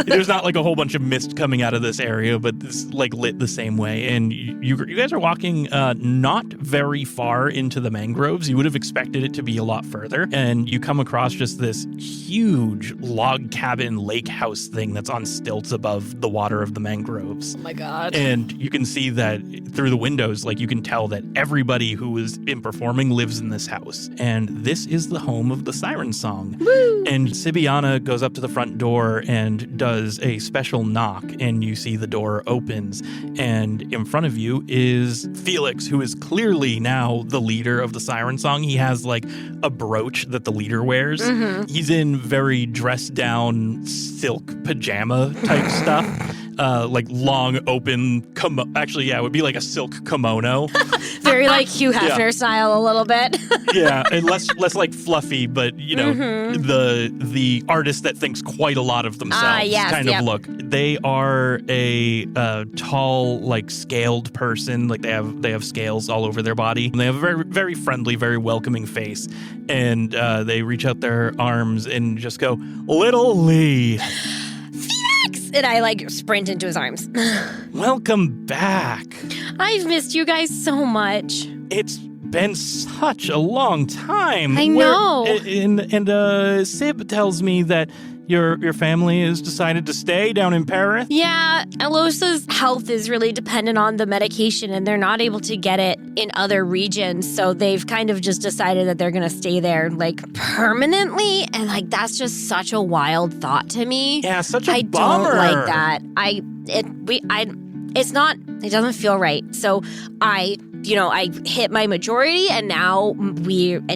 there's not, like, a whole bunch of mist coming out of this area, but it's, like, lit the same way. And you guys are walking not very far into the mangroves. You would have expected it to be a lot further. And you come across just this huge log cabin lake house thing that's on stilts above the water of the mangroves. Oh my God. And you can see that through the windows, like, you can tell that everybody who is in performing lives in this house. And this is the home of the Siren song. Woo! And Sibiana goes up to the front door and does a special knock, and you see the door opens. And in front of you is Felix, who is clearly now the leader of the Siren song. He has, like, a brooch that the leader wears. Mm-hmm. He's in very dressed down silk pajama type stuff. Like long open, actually, yeah, it would be like a silk kimono. Very like Hugh Hefner style a little bit. Yeah, and less like fluffy, but you know, the artist that thinks quite a lot of themselves yes, of look. They are a tall, like scaled person. Like they have scales all over their body. And they have a very, very friendly, very welcoming face. And they reach out their arms and just go, "Little Lee." And I like sprint into his arms. Welcome back. I've missed you guys so much. It's been such a long time. I know. And Sib tells me that your family has decided to stay down in Paris. Yeah, Elosa's health is really dependent on the medication, and they're not able to get it in other regions. So they've kind of just decided that they're going to stay there, like, permanently. And, like, that's just such a wild thought to me. Yeah, such a I bummer. don't like that. It doesn't feel right. So I hit my majority, and now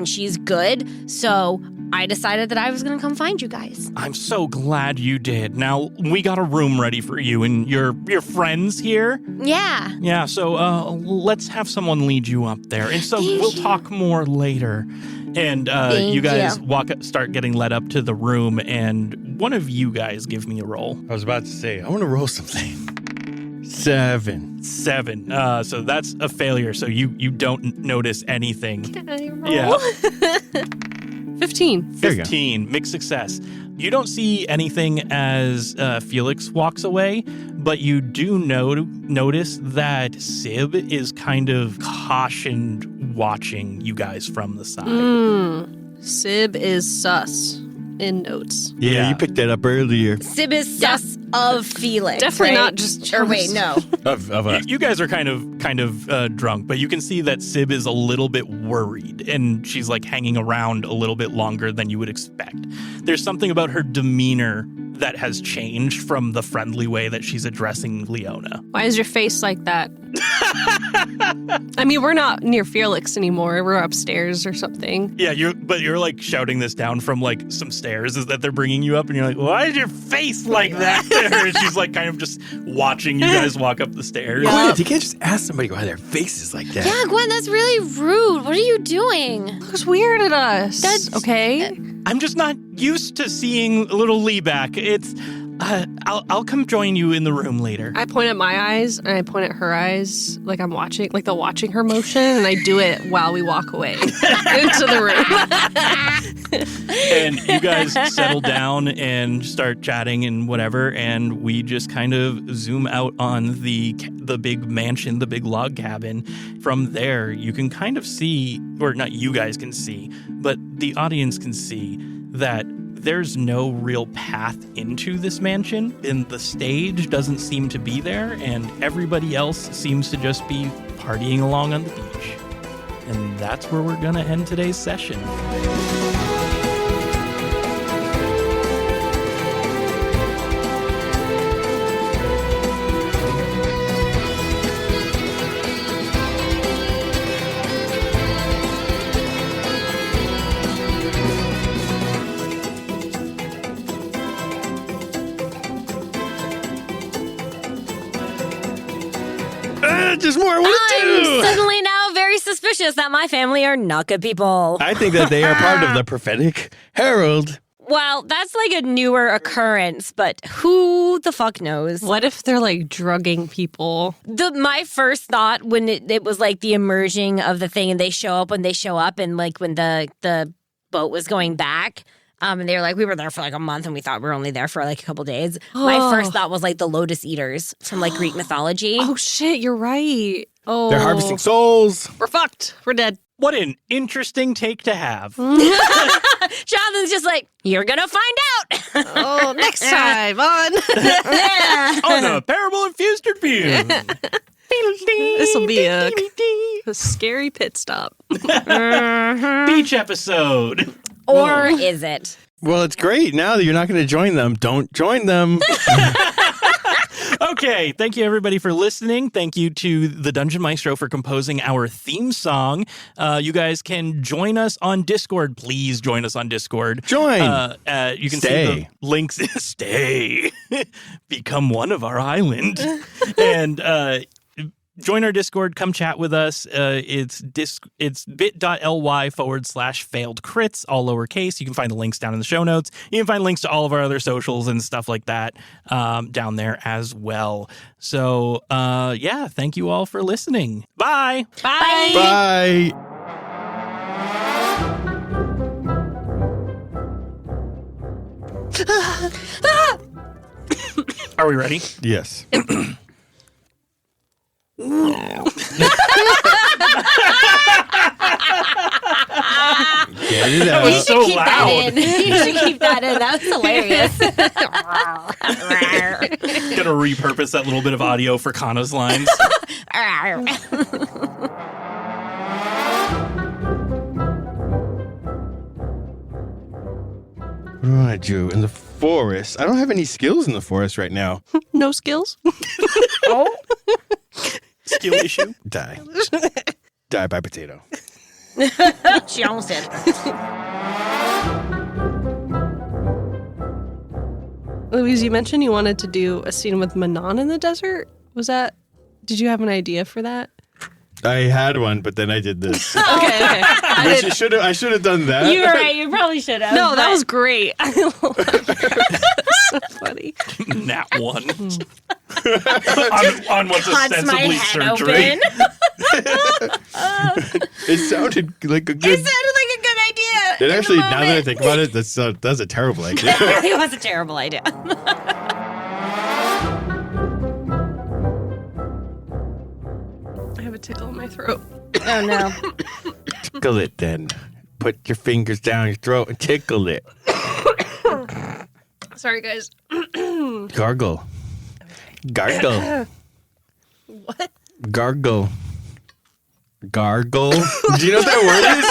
she's good. So I decided that I was going to come find you guys. I'm so glad you did. Now, we got a room ready for you and your friends here. Yeah. Yeah, so let's have someone lead you up there. And so we'll talk more later. And you guys start getting led up to the room, and one of you guys give me a roll. I was about to say, I want to roll something. 7. 7. So that's a failure. So you don't notice anything. Can I roll? Yeah. 15. There you go. 15. Mixed success. You don't see anything as Felix walks away, but you do notice that Sib is kind of cautioned watching you guys from the side. Sib is sus in notes. Yeah, you picked that up earlier. Sib is sus of Felix. Definitely right? not just Or wait, no. Of us. You guys are kind of drunk, but you can see that Sib is a little bit worried, and she's like hanging around a little bit longer than you would expect. There's something about her demeanor that has changed from the friendly way that she's addressing Leona. Why is your face like that? I mean, we're not near Felix anymore. We're upstairs or something. Yeah, you're like shouting this down from like some stairs is that they're bringing you up, and you're like, why is your face like that? And she's like kind of just watching you guys walk up the stairs. Gwyneth, you can't just ask somebody why their face is like that. Yeah, Gwen, that's really rude. What are you doing? Looks weird at us. That's- okay. I'm just not used to seeing little Lee back. It's I'll come join you in the room later. I point at my eyes and I point at her eyes like I'm watching, like the watching her motion, and I do it while we walk away into the room. And you guys settle down and start chatting and whatever, and we just kind of zoom out on the big mansion, the big log cabin. From there, you can kind of see, or not you guys can see, but the audience can see that there's no real path into this mansion, and the stage doesn't seem to be there, and everybody else seems to just be partying along on the beach. And that's where we're gonna end today's session. Just more. What to I'm do? suddenly now very suspicious that my family are not good people. I think that they are part of the prophetic herald. Well, that's like a newer occurrence, but who the fuck knows? What if they're like drugging people? My first thought when it was like the emerging of the thing, and they show up when they show up, and like when the boat was going back, and they were like, we were there for like a month, and we thought we were only there for like a couple days. My first thought was like the Lotus Eaters from like Greek mythology. Oh shit, you're right. Oh, They're harvesting souls. We're fucked. We're dead. What an interesting take to have. Jonathan's just like, you're gonna find out. Oh, next time on. On the Parable Infused Tribune. This will be a scary pit stop. Beach episode. Or is it? Well, it's great. Now that you're not going to join them, don't join them. Okay, thank you everybody for listening. Thank you to the Dungeon Maestro for composing our theme song. You guys can join us on Discord. Please join us on Discord. Join. You can see the links. Stay. Become one of our island. And join our Discord. Come chat with us. It's bit.ly/failed crits, all lowercase. You can find the links down in the show notes. You can find links to all of our other socials and stuff like that down there as well. So, yeah, thank you all for listening. Bye. Bye. Bye. Are we ready? Yes. Get it out. That was so keep loud. that in. You should keep that in. That was hilarious. Gonna repurpose that little bit of audio for Kana's lines. What do I do in the forest? I don't have any skills in the forest right now. No skills? Oh, Skill issue. Die. Die by potato. she almost did. Louise, you mentioned you wanted to do a scene with Manon in the desert. Did you have an idea for that? I had one, but then I did this. Okay. I should have done that. You were right. You probably should have. No, that was great. So funny. Nat one. on what's Cuts my ostensibly head surgery. open. It sounded like a good. It sounded like a good idea. It actually, now that I think about it, that's a terrible idea. It was a terrible idea. I have a tickle in my throat. Oh no. Tickle it then. Put your fingers down your throat and tickle it. Sorry, guys. Gargle. Gargle. What? Gargle. Gargle. Do you know what that word is?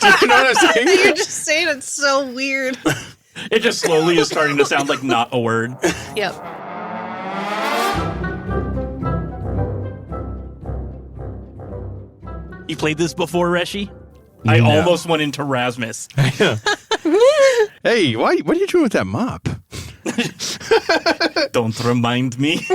Do you know what I'm saying? You're just saying it's so weird. It just slowly is starting to sound like not a word. Yep. You played this before, Reshi? I No. almost went into Rasmus. Hey, what are you doing with that mop? Don't remind me.